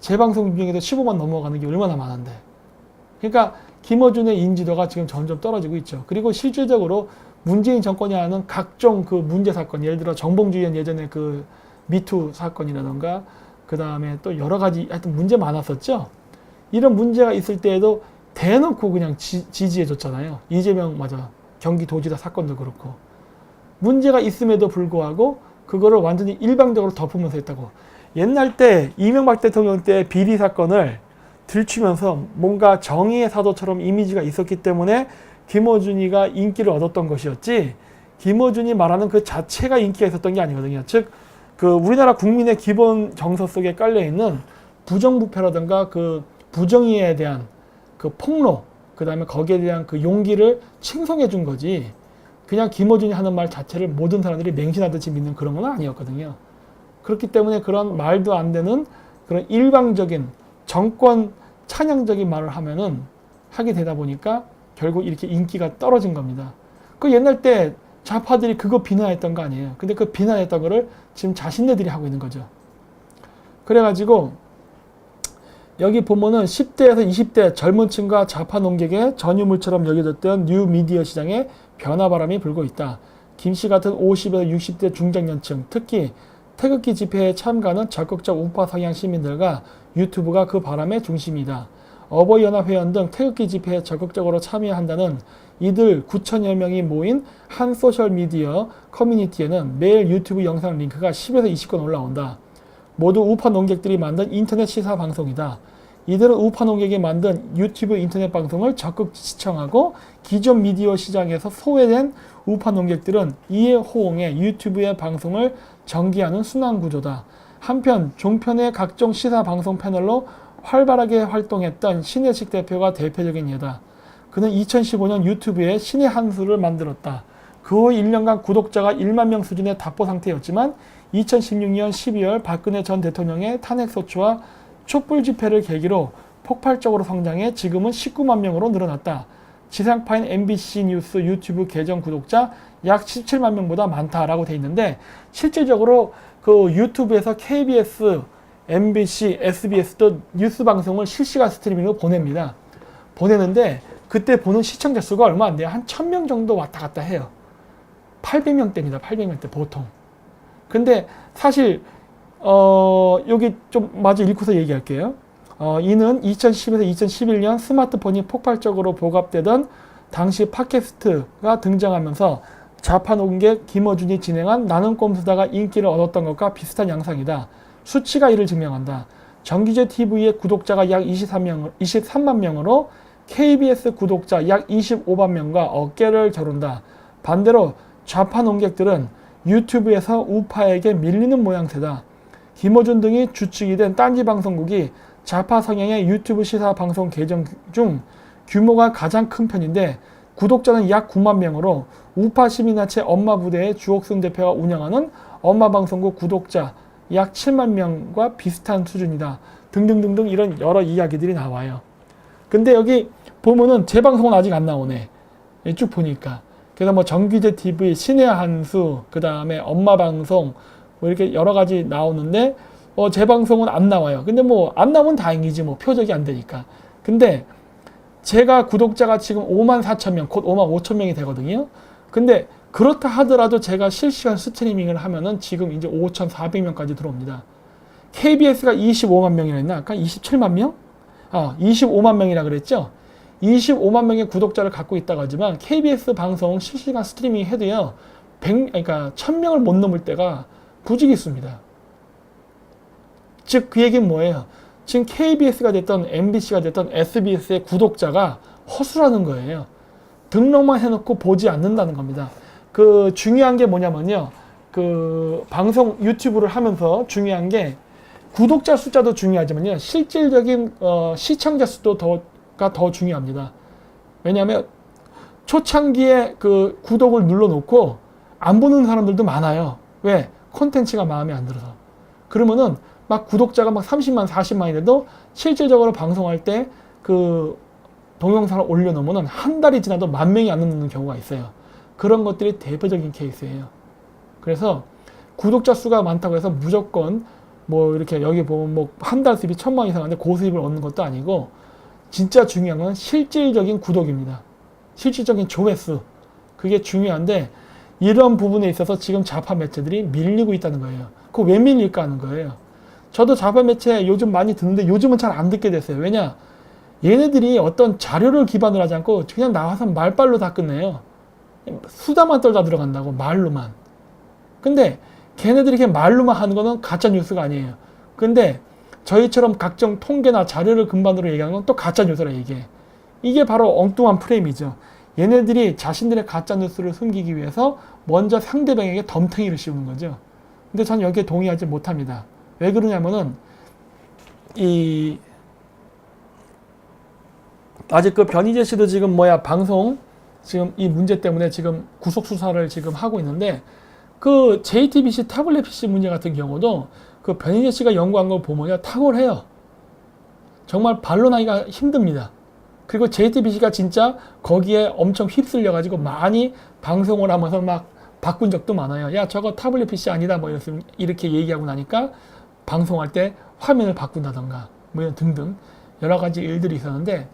제 방송 중에도 15만 넘어가는 게 얼마나 많은데. 그러니까 김어준의 인지도가 지금 점점 떨어지고 있죠. 그리고 실질적으로 문재인 정권이 하는 각종 그 문제 사건, 예를 들어 정봉주 의원 예전에 그 미투 사건이라던가 그 다음에 또 여러 가지 하여튼 문제 많았었죠. 이런 문제가 있을 때에도 대놓고 그냥 지지해줬잖아요. 이재명 맞아. 경기도지사 사건도 그렇고. 문제가 있음에도 불구하고 그거를 완전히 일방적으로 덮으면서 했다고. 옛날 때 이명박 대통령 때 비리 사건을 들추면서 뭔가 정의의 사도처럼 이미지가 있었기 때문에 김어준이가 인기를 얻었던 것이었지 김어준이 말하는 그 자체가 인기가 있었던 게 아니거든요. 즉 그 우리나라 국민의 기본 정서 속에 깔려있는 부정부패라든가 그 부정의에 대한 그 폭로 그 다음에 거기에 대한 그 용기를 칭송해 준 거지 그냥 김어준이 하는 말 자체를 모든 사람들이 맹신하듯이 믿는 그런 건 아니었거든요. 그렇기 때문에 그런 말도 안 되는 그런 일방적인 정권 찬양적인 말을 하면은 하게 되다 보니까 결국 이렇게 인기가 떨어진 겁니다. 그 옛날 때 좌파들이 그거 비난했던 거 아니에요. 근데 그 비난했던 거를 지금 자신네들이 하고 있는 거죠. 그래가지고 여기 보면은 10대에서 20대 젊은 층과 좌파 농객의 전유물처럼 여겨졌던 뉴미디어 시장에 변화바람이 불고 있다. 김씨 같은 50에서 60대 중장년층, 특히 태극기 집회에 참가하는 적극적 우파 성향 시민들과 유튜브가 그 바람의 중심이다. 어버이연합회원 등 태극기 집회에 적극적으로 참여한다는 이들 9천여 명이 모인 한 소셜미디어 커뮤니티에는 매일 유튜브 영상 링크가 10에서 20건 올라온다. 모두 우파 농객들이 만든 인터넷 시사 방송이다. 이들은 우파 농객이 만든 유튜브 인터넷 방송을 적극 시청하고 기존 미디어 시장에서 소외된 우파 농객들은 이에 호응해 유튜브의 방송을 전개하는 순환 구조다. 한편 종편의 각종 시사 방송 패널로 활발하게 활동했던 신혜식 대표가 대표적인 예다. 그는 2015년 유튜브에 신의 한수를 만들었다. 그 후 1년간 구독자가 1만 명 수준의 답보 상태였지만 2016년 12월 박근혜 전 대통령의 탄핵소추와 촛불 집회를 계기로 폭발적으로 성장해 지금은 19만 명으로 늘어났다. 지상파인 MBC 뉴스 유튜브 계정 구독자 약 17만 명보다 많다라고 돼 있는데, 실질적으로 그 유튜브에서 KBS, MBC, SBS도 뉴스 방송을 실시간 스트리밍으로 보냅니다. 보내는데 그때 보는 시청자 수가 얼마 안 돼요. 한 1000명 정도 왔다 갔다 해요. 800명대입니다. 800명대 보통. 근데 사실 여기 좀 마저 읽고서 얘기할게요. 이는 2010에서 2011년 스마트폰이 폭발적으로 보급되던 당시 팟캐스트가 등장하면서 좌파 농객 김어준이 진행한 나는 꼼수다가 인기를 얻었던 것과 비슷한 양상이다. 수치가 이를 증명한다. 정규제 TV의 구독자가 약 23만 명으로 KBS 구독자 약 25만 명과 어깨를 겨룬다. 반대로 좌파 농객들은 유튜브에서 우파에게 밀리는 모양새다. 김어준 등이 주축이 된 딴지 방송국이 좌파 성향의 유튜브 시사 방송 계정 중 규모가 가장 큰 편인데 구독자는 약 9만 명으로 우파 시민단체 엄마 부대의 주옥순 대표가 운영하는 엄마 방송국 구독자 약 7만 명과 비슷한 수준이다. 등등등등 이런 여러 이야기들이 나와요. 근데 여기 보면은 재방송은 아직 안 나오네. 쭉 보니까. 그래서 뭐 정규제 TV, 신의 한수, 그 다음에 엄마 방송 뭐 이렇게 여러 가지 나오는데 재방송은 안 나와요. 근데 뭐 안 나오면 다행이지, 뭐 표적이 안 되니까. 근데 제가 구독자가 지금 5만 4천 명, 곧 5만 5천 명이 되거든요. 근데 그렇다 하더라도 제가 실시간 스트리밍을 하면은 지금 이제 5,400명까지 들어옵니다. KBS가 25만 명이라 했나? 아까 27만 명? 25만 명이라 그랬죠? 25만 명의 구독자를 갖고 있다고 하지만 KBS 방송 실시간 스트리밍 해도요, 그러니까 1000명을 못 넘을 때가 부지기 있습니다. 즉, 그 얘기는 뭐예요? 지금 KBS가 됐던 MBC가 됐던 SBS의 구독자가 허수라는 거예요. 등록만 해놓고 보지 않는다는 겁니다. 그 중요한 게 뭐냐면요. 그 방송 유튜브를 하면서 중요한 게 구독자 숫자도 중요하지만요. 실질적인 시청자 수도 더 중요합니다. 왜냐하면 초창기에 그 구독을 눌러놓고 안 보는 사람들도 많아요. 왜? 콘텐츠가 마음에 안 들어서. 그러면은 막 구독자가 막 30만, 40만이 돼도 실질적으로 방송할 때 그 동영상을 올려놓으면 한 달이 지나도 10,000명이 안 넘는 경우가 있어요. 그런 것들이 대표적인 케이스예요. 그래서 구독자 수가 많다고 해서 무조건 뭐 이렇게 여기 보면 뭐 한 달 수입이 1000만 이상 하는데 고수입을 얻는 것도 아니고, 진짜 중요한 건 실질적인 구독입니다. 실질적인 조회수. 그게 중요한데 이런 부분에 있어서 지금 좌파 매체들이 밀리고 있다는 거예요. 그거 왜 밀릴까 하는 거예요. 저도 좌파 매체 요즘 많이 듣는데 요즘은 잘 안 듣게 됐어요. 왜냐? 얘네들이 어떤 자료를 기반으로 하지 않고 그냥 나와서 말빨로 다 끝내요. 수다만 떨다 들어간다고, 말로만. 근데 걔네들이 이렇게 말로만 하는 거는 가짜 뉴스가 아니에요. 근데 저희처럼 각종 통계나 자료를 근반으로 얘기하는 건 또 가짜 뉴스라 얘기해. 이게 바로 엉뚱한 프레임이죠. 얘네들이 자신들의 가짜 뉴스를 숨기기 위해서 먼저 상대방에게 덤탱이를 씌우는 거죠. 근데 저는 여기에 동의하지 못합니다. 왜 그러냐면은 아직 그 변희재 씨도 지금 방송 지금 이 문제 때문에 지금 구속 수사를 지금 하고 있는데, 그 JTBC 타블렛 PC 문제 같은 경우도 그 변희재 씨가 연구한 걸 보면요, 탁월해요. 정말 반론하기가 힘듭니다. 그리고 JTBC가 진짜 거기에 엄청 휩쓸려 가지고 많이 방송을 하면서 막 바꾼 적도 많아요. 야, 저거 타블렛 PC 아니다 뭐 이렇게 얘기하고 나니까 방송할 때 화면을 바꾼다던가 뭐 이런 등등 여러 가지 일들이 있었는데,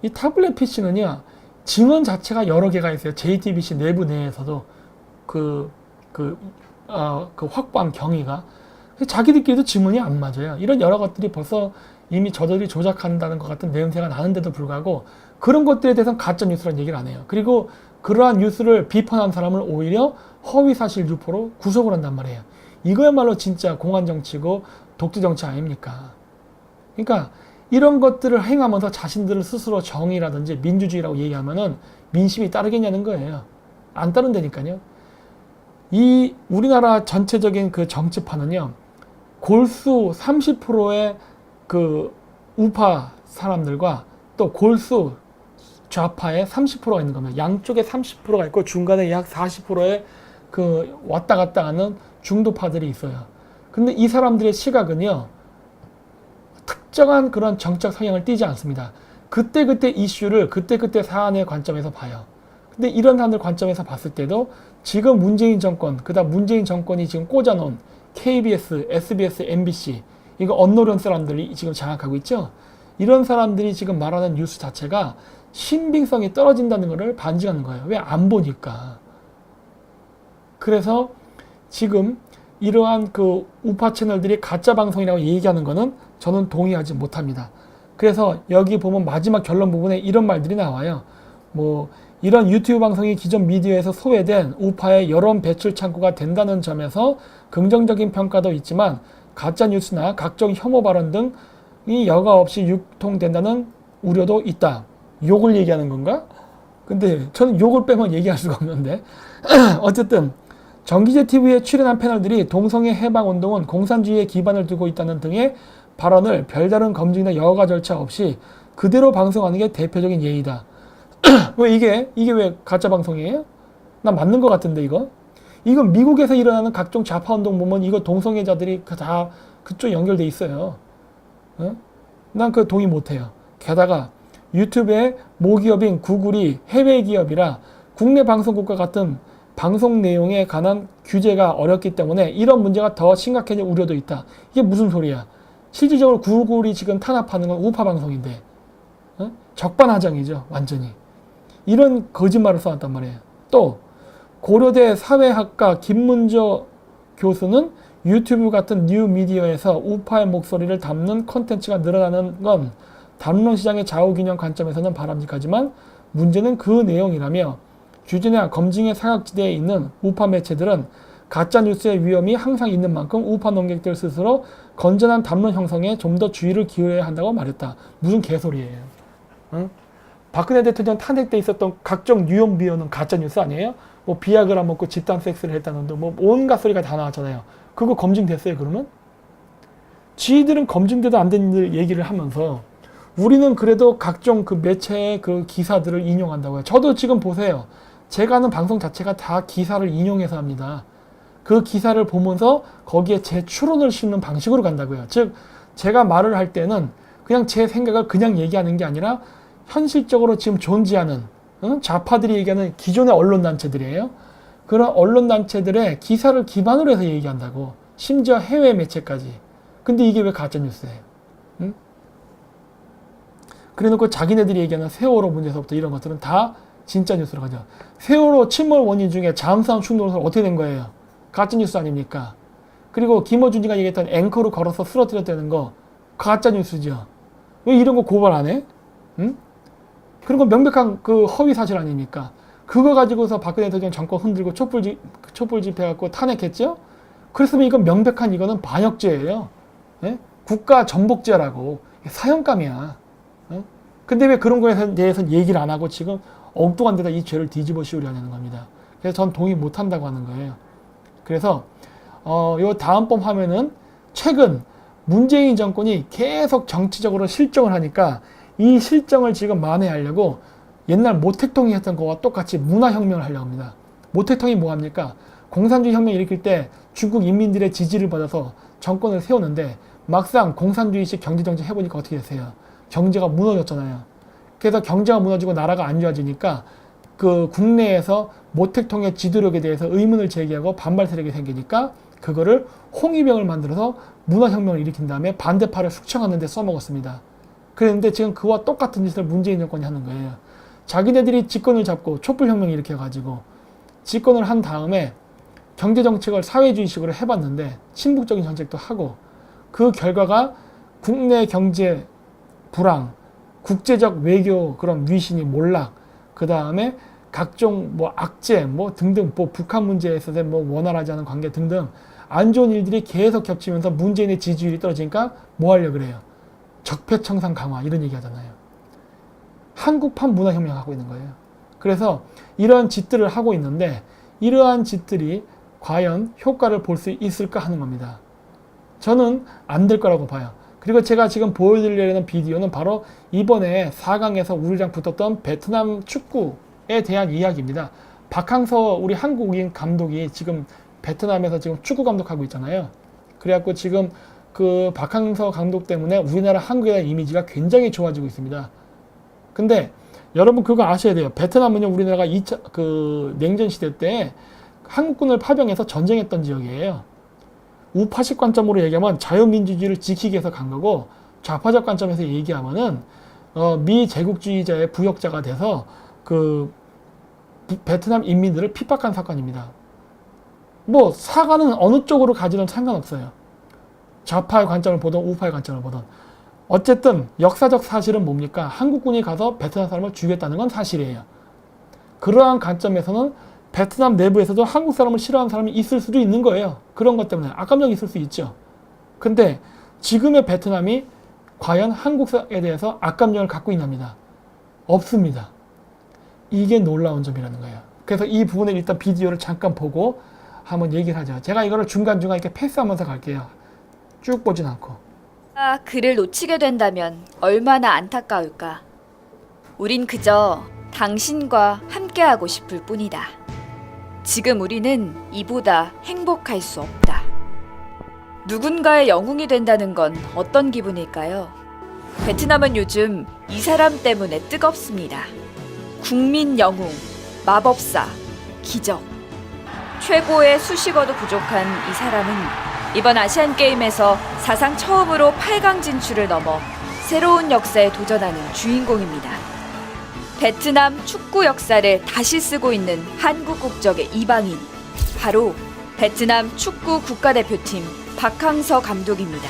이 타블렛 PC는요, 증언 자체가 여러 개가 있어요. JTBC 내부 내에서도 그 확보한 경위가 자기들끼리도 증언이 안 맞아요. 이런 여러 것들이 벌써 이미 저들이 조작한다는 것 같은 냄새가 나는데도 불구하고 그런 것들에 대해서는 가짜 뉴스라는 얘기를 안 해요. 그리고 그러한 뉴스를 비판한 사람을 오히려 허위사실 유포로 구속을 한단 말이에요. 이거야말로 진짜 공안정치고 독재정치 아닙니까? 그러니까 이런 것들을 행하면서 자신들을 스스로 정의라든지 민주주의라고 얘기하면은 민심이 따르겠냐는 거예요. 안 따른다니까요. 이 우리나라 전체적인 그 정치판은요, 골수 30%의 그 우파 사람들과 또 골수 좌파의 30%가 있는 겁니다. 양쪽에 30%가 있고 중간에 약 40%의 그 왔다 갔다 하는 중도파들이 있어요. 근데 이 사람들의 시각은요, 특정한 그런 정책 성향을 띠지 않습니다. 그때그때 이슈를 그때그때 사안의 관점에서 봐요. 근데 이런 사람들 관점에서 봤을 때도 지금 문재인 정권, 그다음 문재인 정권이 지금 꽂아놓은 KBS, SBS, MBC, 이거 언노령 사람들이 지금 장악하고 있죠. 이런 사람들이 지금 말하는 뉴스 자체가 신빙성이 떨어진다는 것을 반증하는 거예요. 왜? 안 보니까. 그래서 지금 이러한 그 우파 채널들이 가짜 방송이라고 얘기하는 거는 저는 동의하지 못합니다. 그래서 여기 보면 마지막 결론 부분에 이런 말들이 나와요. 뭐 이런 유튜브 방송이 기존 미디어에서 소외된 우파의 여론 배출 창구가 된다는 점에서 긍정적인 평가도 있지만 가짜 뉴스나 각종 혐오 발언 등이 여과 없이 유통된다는 우려도 있다. 욕을 얘기하는 건가? 근데 저는 욕을 빼면 얘기할 수가 없는데 어쨌든 정기재 TV에 출연한 패널들이 동성애 해방 운동은 공산주의에 기반을 두고 있다는 등의 발언을 별다른 검증이나 여과 절차 없이 그대로 방송하는 게 대표적인 예의다. 왜 이게 왜 가짜 방송이에요? 나 맞는 것 같은데 이거 미국에서 일어나는 각종 좌파 운동 보면 이거 동성애자들이 다 그쪽 연결돼 있어요. 난 그 동의 못해요. 게다가 유튜브의 모기업인 구글이 해외 기업이라 국내 방송국과 같은 방송 내용에 관한 규제가 어렵기 때문에 이런 문제가 더 심각해질 우려도 있다. 이게 무슨 소리야? 실질적으로 구글이 지금 탄압하는 건 우파 방송인데 적반하장이죠. 완전히. 이런 거짓말을 써놨단 말이에요. 또 고려대 사회학과 김문조 교수는 유튜브 같은 뉴미디어에서 우파의 목소리를 담는 콘텐츠가 늘어나는 건 담론 시장의 좌우균형 관점에서는 바람직하지만 문제는 그 내용이라며 규제나 검증의 사각지대에 있는 우파 매체들은 가짜뉴스의 위험이 항상 있는 만큼 우파 논객들 스스로 건전한 담론 형성에 좀 더 주의를 기울여야 한다고 말했다. 무슨 개소리예요. 응? 박근혜 대통령 탄핵 때 있었던 각종 뉴욕 비어는 가짜뉴스 아니에요? 뭐 비아그라 먹고 집단 섹스를 했다는 뭐 온갖 소리가 다 나왔잖아요. 그거 검증됐어요 그러면? 지들은 검증돼도 안 되는 얘기를 하면서 우리는 그래도 각종 그 매체의 그 기사들을 인용한다고요. 저도 지금 보세요. 제가 하는 방송 자체가 다 기사를 인용해서 합니다. 그 기사를 보면서 거기에 제 추론을 싣는 방식으로 간다고요. 즉 제가 말을 할 때는 그냥 제 생각을 그냥 얘기하는 게 아니라 현실적으로 지금 존재하는 좌파들이 얘기하는 기존의 언론단체들이에요. 그런 언론단체들의 기사를 기반으로 해서 얘기한다고. 심지어 해외 매체까지. 근데 이게 왜 가짜뉴스예요? 응? 그래놓고 자기네들이 얘기하는 세월호 문제에서부터 이런 것들은 다 진짜 뉴스로 가죠. 세월호 침몰 원인 중에 잠수함 충돌은 어떻게 된 거예요? 가짜뉴스 아닙니까? 그리고 김어준이가 얘기했던 앵커로 걸어서 쓰러뜨렸다는 거 가짜뉴스죠. 왜 이런 거 고발 안 해? 응? 그런 건 명백한 그 허위 사실 아닙니까? 그거 가지고서 박근혜 대통령 정권 흔들고 촛불 집회해갖고 탄핵했죠? 그랬으면 이건 명백한 이거는 반역죄예요. 예? 국가 전복죄라고. 사형감이야. 예? 근데 왜 그런 거에 대해서는 얘기를 안 하고 지금 엉뚱한 데다 이 죄를 뒤집어 씌우려 하는 겁니다. 그래서 전 동의 못 한다고 하는 거예요. 그래서 요 다음번 화면은 최근 문재인 정권이 계속 정치적으로 실정을 하니까 이 실정을 지금 만회하려고 옛날 모택동이 했던 거와 똑같이 문화혁명을 하려고 합니다. 모택동이 뭐합니까? 공산주의 혁명 일으킬 때 중국 인민들의 지지를 받아서 정권을 세우는데 막상 공산주의식 경제정책 해보니까 어떻게 됐어요? 경제가 무너졌잖아요. 그래서 경제가 무너지고 나라가 안 좋아지니까 그 국내에서 모택통의 지도력에 대해서 의문을 제기하고 반발 세력이 생기니까 그거를 홍위병을 만들어서 문화혁명을 일으킨 다음에 반대파를 숙청하는 데 써먹었습니다. 그런데 지금 그와 똑같은 짓을 문재인 정권이 하는 거예요. 자기네들이 집권을 잡고 촛불혁명을 일으켜가지고 집권을 한 다음에 경제정책을 사회주의식으로 해봤는데 친북적인 정책도 하고 그 결과가 국내 경제 불황, 국제적 외교 그런 위신이 몰락, 그 다음에 각종 뭐 악재 뭐 등등 뭐 북한 문제에 있어서 뭐 원활하지 않은 관계 등등 안 좋은 일들이 계속 겹치면서 문재인의 지지율이 떨어지니까 뭐 하려고 그래요? 적폐청산 강화 이런 얘기 하잖아요. 한국판 문화혁명을 하고 있는 거예요. 그래서 이런 짓들을 하고 있는데 이러한 짓들이 과연 효과를 볼 수 있을까 하는 겁니다. 저는 안 될 거라고 봐요. 그리고 제가 지금 보여드리려는 비디오는 바로 이번에 4강에서 우리랑 붙었던 베트남 축구에 대한 이야기입니다. 박항서 우리 한국인 감독이 지금 베트남에서 지금 축구 감독하고 있잖아요. 그래갖고 지금 그 박항서 감독 때문에 우리나라 한국에 대한 이미지가 굉장히 좋아지고 있습니다. 근데 여러분 그거 아셔야 돼요. 베트남은요 우리나라가 2차 그 냉전 시대 때 한국군을 파병해서 전쟁했던 지역이에요. 우파식 관점으로 얘기하면 자유민주주의를 지키기 위해서 간 거고, 좌파적 관점에서 얘기하면은 미 제국주의자의 부역자가 돼서 그 베트남 인민들을 핍박한 사건입니다. 뭐 사과는 어느 쪽으로 가지든 상관없어요. 좌파의 관점을 보든 우파의 관점을 보든. 어쨌든 역사적 사실은 뭡니까? 한국군이 가서 베트남 사람을 죽였다는 건 사실이에요. 그러한 관점에서는 베트남 내부에서도 한국 사람을 싫어하는 사람이 있을 수도 있는 거예요. 그런 것 때문에 악감정이 있을 수 있죠. 근데 지금의 베트남이 과연 한국에 대해서 악감정을 갖고 있답니다. 없습니다. 이게 놀라운 점이라는 거예요. 그래서 이 부분에 일단 비디오를 잠깐 보고 한번 얘기를 하죠. 제가 이거를 중간중간 이렇게 패스하면서 갈게요. 쭉 보진 않고. 그를 놓치게 된다면 얼마나 안타까울까. 우린 그저 당신과 함께하고 싶을 뿐이다. 지금 우리는 이보다 행복할 수 없다. 누군가의 영웅이 된다는 건 어떤 기분일까요? 베트남은 요즘 이 사람 때문에 뜨겁습니다. 국민 영웅, 마법사, 기적. 최고의 수식어도 부족한 이 사람은 이번 아시안게임에서 사상 처음으로 8강 진출을 넘어 새로운 역사에 도전하는 주인공입니다. 베트남 축구 역사를 다시 쓰고 있는 한국 국적의 이방인, 바로 베트남 축구 국가대표팀 박항서 감독입니다.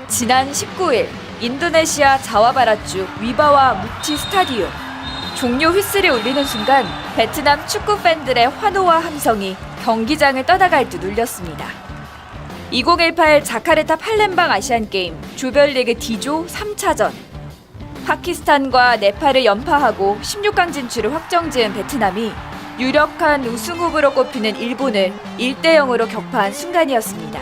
지난 19일 인도네시아 자와바라주 위바와 무티 스타디움. 종료 휘슬이 울리는 순간 베트남 축구 팬들의 환호와 함성이 경기장을 떠나갈 듯 울렸습니다. 2018 자카르타 팔렘방 아시안게임 조별리그 D조 3차전. 파키스탄과 네팔을 연파하고 16강 진출을 확정지은 베트남이 유력한 우승 후보로 꼽히는 일본을 1대0으로 격파한 순간이었습니다.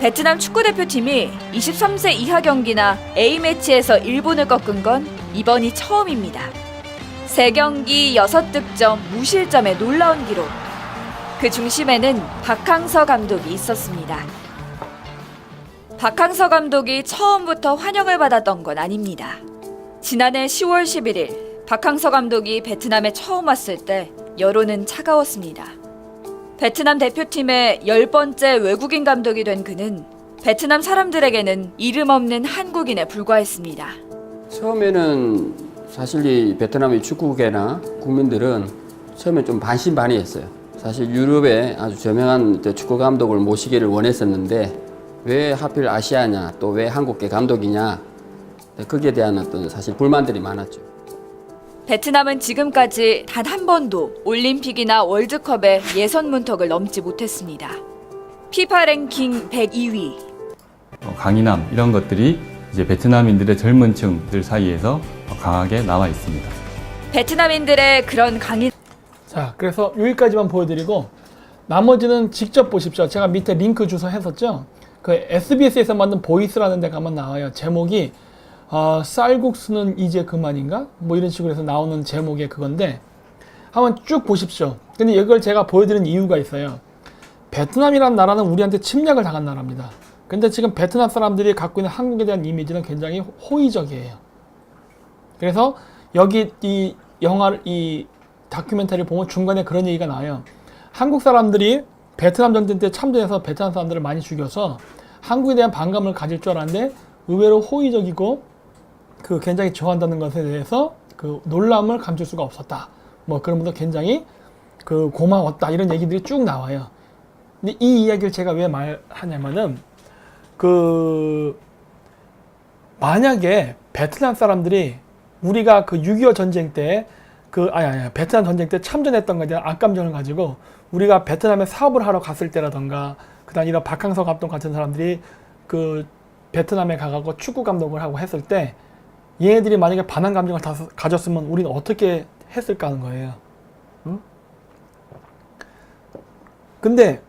베트남 축구대표팀이 23세 이하 경기나 A매치에서 일본을 꺾은 건 이번이 처음입니다. 3경기 6득점 무실점의 놀라운 기록. 그 중심에는 박항서 감독이 있었습니다. 박항서 감독이 처음부터 환영을 받았던 건 아닙니다. 지난해 10월 11일 박항서 감독이 베트남에 처음 왔을 때 여론은 차가웠습니다. 베트남 대표팀의 10번째 외국인 감독이 된 그는 베트남 사람들에게는 이름 없는 한국인에 불과했습니다. 처음에는 사실 이 베트남의 축구계나 국민들은 처음에 좀 반신반의했어요. 사실 유럽에 아주 저명한 축구 감독을 모시기를 원했었는데 왜 하필 아시아냐, 또 왜 한국계 감독이냐, 거기에 대한 어떤 사실 불만들이 많았죠. 베트남은 지금까지 단 한 번도 올림픽이나 월드컵의 예선 문턱을 넘지 못했습니다. 피파 랭킹 102위. 강인함 이런 것들이 이제 베트남인들의 젊은 층들 사이에서 강하게 남아 있습니다. 베트남인들의 그런 강인. 자, 그래서 여기까지만 보여드리고 나머지는 직접 보십시오. 제가 밑에 링크 주소 했었죠. 그 SBS에서 만든 보이스라는 데 가면 나와요. 제목이 쌀국수는 이제 그만인가? 뭐 이런 식으로 해서 나오는 제목의 그건데 한번 쭉 보십시오. 근데 이걸 제가 보여드리는 이유가 있어요. 베트남이라는 나라는 우리한테 침략을 당한 나라입니다. 근데 지금 베트남 사람들이 갖고 있는 한국에 대한 이미지는 굉장히 호의적이에요. 그래서 여기 이 다큐멘터리를 보면 중간에 그런 얘기가 나와요. 한국 사람들이 베트남 전쟁 때 참전해서 베트남 사람들을 많이 죽여서 한국에 대한 반감을 가질 줄 알았는데 의외로 호의적이고 그 굉장히 좋아한다는 것에 대해서 그 놀람을 감출 수가 없었다. 뭐 그런 분도 굉장히 그 고마웠다. 이런 얘기들이 쭉 나와요. 근데 이 이야기를 제가 왜 말하냐면은 그 만약에 베트남 사람들이 우리가 그 6.25 전쟁 때 베트남 전쟁 때 참전했던 것에 대한 악감정을 가지고 우리가 베트남에 사업을 하러 갔을 때라던가 그다음 이런 박항서 감독 같은 사람들이 그 베트남에 가가고 축구 감독을 하고 했을 때 얘네들이 만약에 반한 감정을 다 가졌으면 우리는 어떻게 했을까 하는 거예요. 응? 근데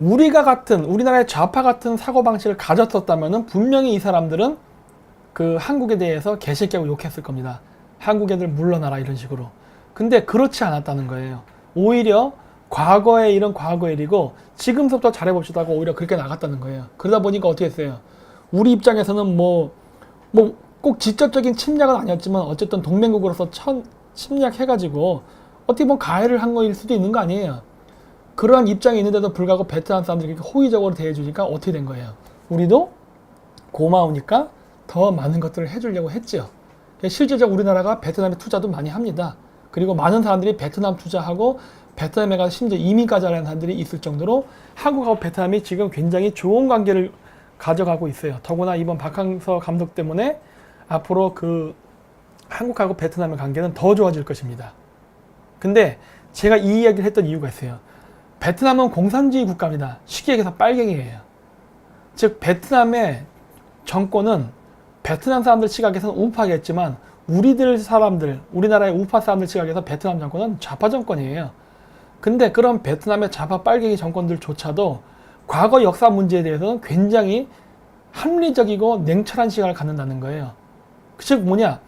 우리나라의 좌파 같은 사고방식을 가졌었다면은 분명히 이 사람들은 그 한국에 대해서 개새끼하고 욕했을 겁니다. 한국 애들 물러나라 이런 식으로. 근데 그렇지 않았다는 거예요. 오히려 과거에 이런 과거 일이고 지금부터 잘해봅시다 하고 오히려 그렇게 나갔다는 거예요. 그러다 보니까 어떻게 했어요? 우리 입장에서는 뭐 꼭 직접적인 침략은 아니었지만 어쨌든 동맹국으로서 침략해가지고 어떻게 보면 가해를 한 거일 수도 있는 거 아니에요. 그러한 입장이 있는데도 불구하고 베트남 사람들이 이렇게 호의적으로 대해주니까 어떻게 된 거예요? 우리도 고마우니까 더 많은 것들을 해주려고 했죠. 실제적으로 우리나라가 베트남에 투자도 많이 합니다. 그리고 많은 사람들이 베트남 투자하고 베트남에 가서 심지어 이민까지 하는 사람들이 있을 정도로 한국하고 베트남이 지금 굉장히 좋은 관계를 가져가고 있어요. 더구나 이번 박항서 감독 때문에 앞으로 그 한국하고 베트남의 관계는 더 좋아질 것입니다. 근데 제가 이 이야기를 했던 이유가 있어요. 베트남은 공산주의 국가입니다. 쉽게 얘기해서 빨갱이에요. 즉 베트남의 정권은 베트남 사람들 시각에서는 우파겠지만 우리나라의 우파 사람들 시각에서 베트남 정권은 좌파 정권이에요. 근데 그런 베트남의 좌파 빨갱이 정권들조차도 과거 역사 문제에 대해서는 굉장히 합리적이고 냉철한 시각을 갖는다는 거예요. 즉 뭐냐?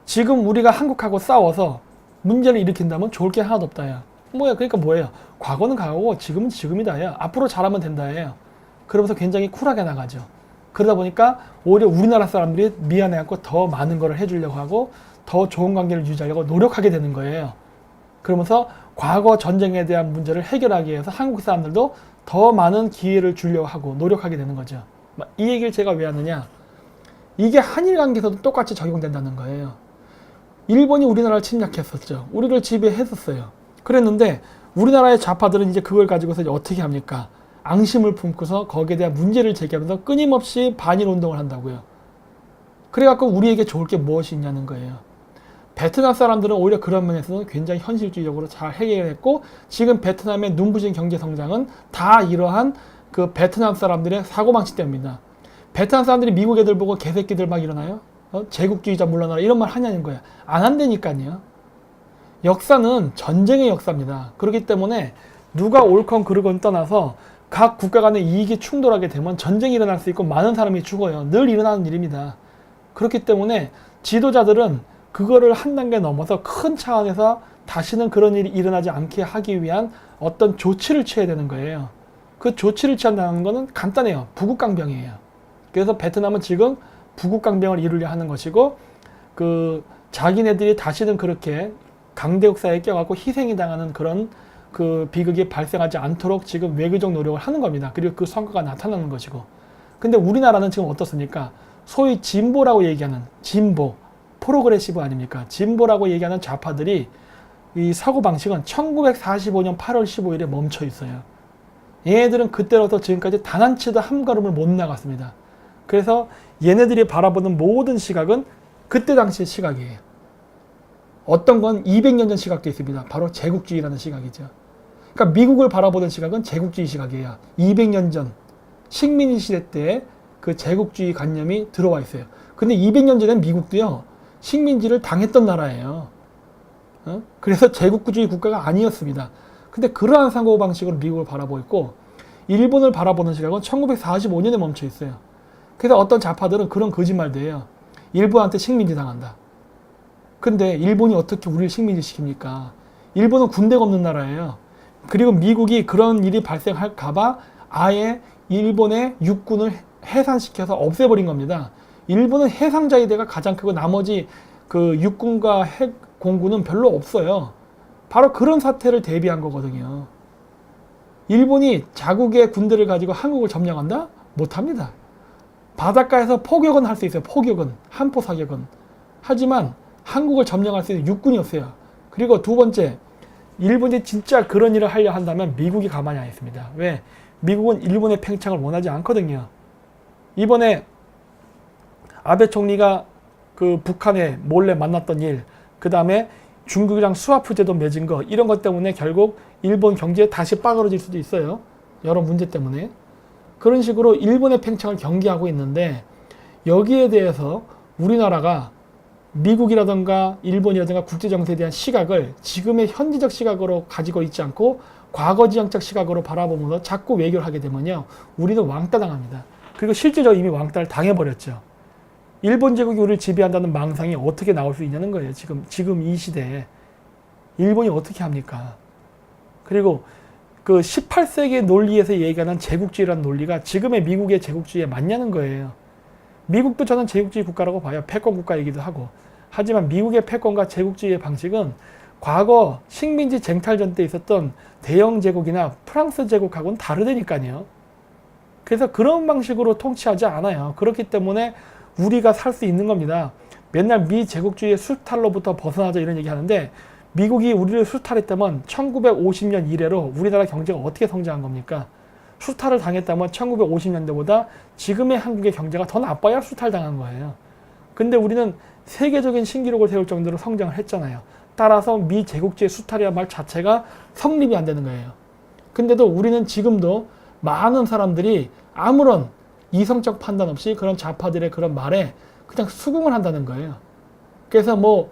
지금 우리가 한국하고 싸워서 문제를 일으킨다면 좋을 게 하나도 없다예요. 그러니까 뭐예요? 과거는 과거고 지금은 지금이다예요. 앞으로 잘하면 된다예요. 그러면서 굉장히 쿨하게 나가죠. 그러다 보니까 오히려 우리나라 사람들이 미안해갖고 더 많은 걸 해주려고 하고 더 좋은 관계를 유지하려고 노력하게 되는 거예요. 그러면서 과거 전쟁에 대한 문제를 해결하기 위해서 한국 사람들도 더 많은 기회를 주려고 하고 노력하게 되는 거죠. 이 얘기를 제가 왜 하느냐? 이게 한일 관계에서도 똑같이 적용된다는 거예요. 일본이 우리나라를 침략했었죠. 우리를 지배했었어요. 그랬는데 우리나라의 좌파들은 이제 그걸 가지고서 이제 어떻게 합니까? 앙심을 품고서 거기에 대한 문제를 제기하면서 끊임없이 반일 운동을 한다고요. 그래갖고 우리에게 좋을 게 무엇이 있냐는 거예요. 베트남 사람들은 오히려 그런 면에서는 굉장히 현실주의적으로 잘 해결했고 지금 베트남의 눈부신 경제 성장은 다 이러한 그 베트남 사람들의 사고방식 때문입니다. 베트남 사람들이 미국 애들 보고 개새끼들 막 일어나요? 제국주의자 물러나라 이런 말 하냐는 거예요. 안 한다니까요. 역사는 전쟁의 역사입니다. 그렇기 때문에 누가 옳건 그르건 떠나서 각 국가 간의 이익이 충돌하게 되면 전쟁이 일어날 수 있고 많은 사람이 죽어요. 늘 일어나는 일입니다. 그렇기 때문에 지도자들은 그거를 한 단계 넘어서 큰 차원에서 다시는 그런 일이 일어나지 않게 하기 위한 어떤 조치를 취해야 되는 거예요. 그 조치를 취한다는 거는 간단해요. 부국강병이에요. 그래서 베트남은 지금 부국강병을 이루려 하는 것이고 그 자기네들이 다시는 그렇게 강대국 사이에 껴갖고 희생이 당하는 그런 그 비극이 발생하지 않도록 지금 외교적 노력을 하는 겁니다. 그리고 그 성과가 나타나는 것이고. 근데 우리나라는 지금 어떻습니까? 소위 진보라고 얘기하는 진보, 프로그레시브 아닙니까? 진보라고 얘기하는 좌파들이 이 사고방식은 1945년 8월 15일에 멈춰 있어요. 얘네들은 그때로부터 지금까지 단 한 치도 한 걸음을 못 나갔습니다. 그래서 얘네들이 바라보는 모든 시각은 그때 당시의 시각이에요. 어떤 건 200년 전 시각도 있습니다. 바로 제국주의라는 시각이죠. 그러니까 미국을 바라보는 시각은 제국주의 시각이에요. 200년 전 식민지 시대 때 그 제국주의 관념이 들어와 있어요. 근데 200년 전엔 미국도요. 식민지를 당했던 나라예요. 그래서 제국주의 국가가 아니었습니다. 근데 그러한 사고방식으로 미국을 바라보고 있고 일본을 바라보는 시각은 1945년에 멈춰 있어요. 그래서 어떤 좌파들은 그런 거짓말도 해요. 일본한테 식민지 당한다. 근데 일본이 어떻게 우리를 식민지 시킵니까? 일본은 군대가 없는 나라예요. 그리고 미국이 그런 일이 발생할까봐 아예 일본의 육군을 해산시켜서 없애버린 겁니다. 일본은 해상자위대가 가장 크고 나머지 그 육군과 핵 공군은 별로 없어요. 바로 그런 사태를 대비한 거거든요. 일본이 자국의 군대를 가지고 한국을 점령한다? 못합니다. 바닷가에서 포격은 할 수 있어요. 포격은. 한포 사격은. 하지만 한국을 점령할 수 있는 육군이 없어요. 그리고 두 번째, 일본이 진짜 그런 일을 하려 한다면 미국이 가만히 안 있습니다. 왜? 미국은 일본의 팽창을 원하지 않거든요. 이번에 아베 총리가 그 북한에 몰래 만났던 일, 그 다음에 중국이랑 스와프 제도 맺은 거 이런 것 때문에 결국 일본 경제에 다시 빠그러질 수도 있어요. 여러 문제 때문에. 그런 식으로 일본의 팽창을 경계하고 있는데 여기에 대해서 우리나라가 미국이라든가 일본이라든가 국제정세에 대한 시각을 지금의 현지적 시각으로 가지고 있지 않고 과거지향적 시각으로 바라보면서 자꾸 외교를 하게 되면요. 우리는 왕따 당합니다. 그리고 실제적으로 이미 왕따를 당해버렸죠. 일본 제국이 우리를 지배한다는 망상이 어떻게 나올 수 있냐는 거예요. 지금 이 시대에. 일본이 어떻게 합니까? 그리고 그 18세기 논리에서 얘기하는 제국주의라는 논리가 지금의 미국의 제국주의에 맞냐는 거예요. 미국도 저는 제국주의 국가라고 봐요. 패권 국가이기도 하고. 하지만 미국의 패권과 제국주의의 방식은 과거 식민지 쟁탈전 때 있었던 대영 제국이나 프랑스 제국하고는 다르다니까요. 그래서 그런 방식으로 통치하지 않아요. 그렇기 때문에 우리가 살 수 있는 겁니다. 맨날 미 제국주의의 수탈로부터 벗어나자 이런 얘기 하는데 미국이 우리를 수탈했다면 1950년 이래로 우리나라 경제가 어떻게 성장한 겁니까? 수탈을 당했다면 1950년대보다 지금의 한국의 경제가 더 나빠야 수탈당한 거예요. 근데 우리는 세계적인 신기록을 세울 정도로 성장을 했잖아요. 따라서 미 제국주의 수탈이라는 말 자체가 성립이 안 되는 거예요. 근데도 우리는 지금도 많은 사람들이 아무런 이성적 판단 없이 그런 좌파들의 그런 말에 그냥 수긍을 한다는 거예요. 그래서 뭐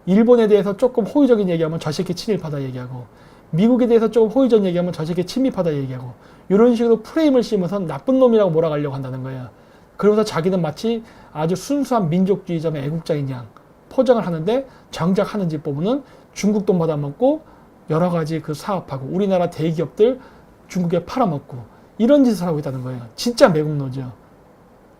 일본에 대해서 조금 호의적인 얘기하면 저 새끼 친일파다 얘기하고 미국에 대해서 조금 호의적인 얘기하면 저 새끼 친미파다 얘기하고 이런 식으로 프레임을 씌우면서 나쁜 놈이라고 몰아가려고 한다는 거예요. 그러면서 자기는 마치 아주 순수한 민족주의자의 애국자인 양 포장을 하는데 정작 하는 짓 보면은 중국 돈 받아먹고 여러 가지 그 사업하고 우리나라 대기업들 중국에 팔아먹고 이런 짓을 하고 있다는 거예요. 진짜 매국노죠.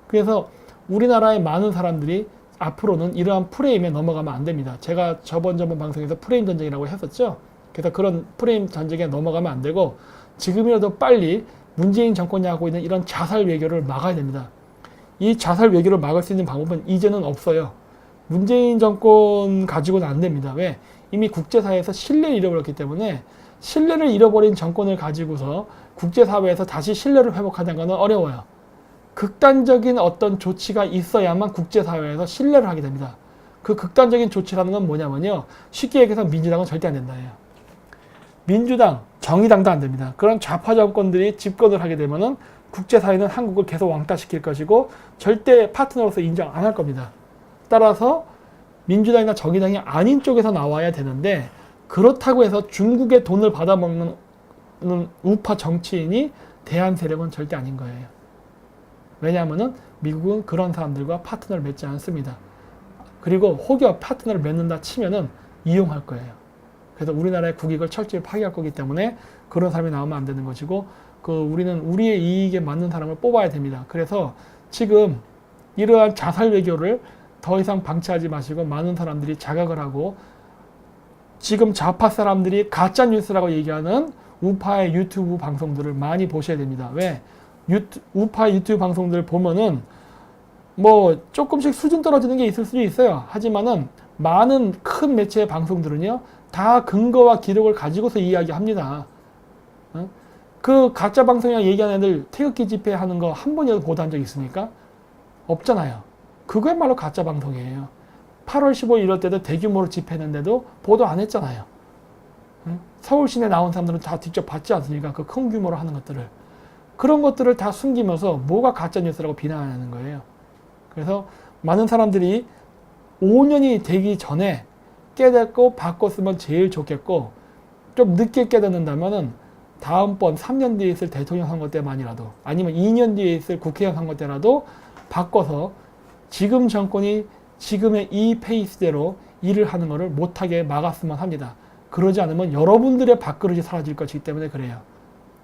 그래서 우리나라의 많은 사람들이 앞으로는 이러한 프레임에 넘어가면 안 됩니다. 제가 저번 방송에서 프레임 전쟁이라고 했었죠. 그래서 그런 프레임 전쟁에 넘어가면 안 되고 지금이라도 빨리 문재인 정권이 하고 있는 이런 자살 외교를 막아야 됩니다. 이 자살 외교를 막을 수 있는 방법은 이제는 없어요. 문재인 정권 가지고는 안 됩니다. 왜? 이미 국제사회에서 신뢰를 잃어버렸기 때문에 신뢰를 잃어버린 정권을 가지고서 국제사회에서 다시 신뢰를 회복하는 것은 어려워요. 극단적인 어떤 조치가 있어야만 국제사회에서 신뢰를 하게 됩니다. 그 극단적인 조치라는 건 뭐냐면요. 쉽게 얘기해서 민주당은 절대 안 된다예요. 민주당, 정의당도 안 됩니다. 그런 좌파 정권들이 집권을 하게 되면은 국제사회는 한국을 계속 왕따시킬 것이고 절대 파트너로서 인정 안 할 겁니다. 따라서 민주당이나 정의당이 아닌 쪽에서 나와야 되는데 그렇다고 해서 중국의 돈을 받아먹는 우파 정치인이 대한 세력은 절대 아닌 거예요. 왜냐하면 미국은 그런 사람들과 파트너를 맺지 않습니다. 그리고 혹여 파트너를 맺는다 치면은 이용할 거예요. 그래서 우리나라의 국익을 철저히 파괴할 거기 때문에 그런 사람이 나오면 안 되는 것이고 우리는 우리의 이익에 맞는 사람을 뽑아야 됩니다. 그래서 지금 이러한 자살 외교를 더 이상 방치하지 마시고 많은 사람들이 자각을 하고 지금 좌파 사람들이 가짜 뉴스라고 얘기하는 우파의 유튜브 방송들을 많이 보셔야 됩니다. 왜? 우파 유튜브 방송들 보면은 뭐 조금씩 수준 떨어지는 게 있을 수도 있어요. 하지만은 많은 큰 매체의 방송들은요 다 근거와 기록을 가지고서 이야기합니다. 그 가짜 방송이랑 얘기하는 애들 태극기 집회하는 거 한 번이라도 보도한 적 있습니까? 없잖아요. 그거야말로 가짜 방송이에요. 8월 15일 이럴 때도 대규모로 집회했는데도 보도 안 했잖아요. 서울 시내 나온 사람들은 다 직접 봤지 않습니까? 그 큰 규모로 하는 것들을. 그런 것들을 다 숨기면서 뭐가 가짜뉴스라고 비난하는 거예요. 그래서 많은 사람들이 5년이 되기 전에 깨닫고 바꿨으면 제일 좋겠고 좀 늦게 깨닫는다면은 다음번 3년 뒤에 있을 대통령 선거 때만이라도 아니면 2년 뒤에 있을 국회의원 선거 때라도 바꿔서 지금 정권이 지금의 이 페이스대로 일을 하는 것을 못하게 막았으면 합니다. 그러지 않으면 여러분들의 밥그릇이 사라질 것이기 때문에 그래요.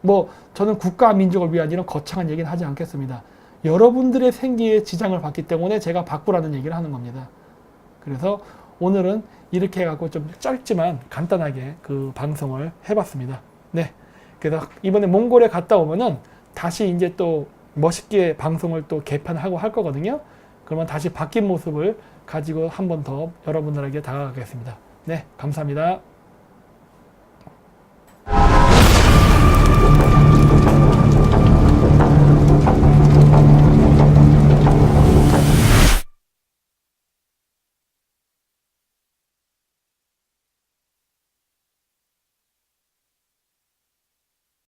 뭐 저는 국가 민족을 위한 이런 거창한 얘기는 하지 않겠습니다. 여러분들의 생계에 지장을 받기 때문에 제가 바꾸라는 얘기를 하는 겁니다. 그래서 오늘은 이렇게 해갖고 좀 짧지만 간단하게 그 방송을 해봤습니다. 네. 그래서 이번에 몽골에 갔다 오면은 다시 이제 또 멋있게 방송을 또 개편하고 할 거거든요. 그러면 다시 바뀐 모습을 가지고 한 번 더 여러분들에게 다가가겠습니다. 네. 감사합니다.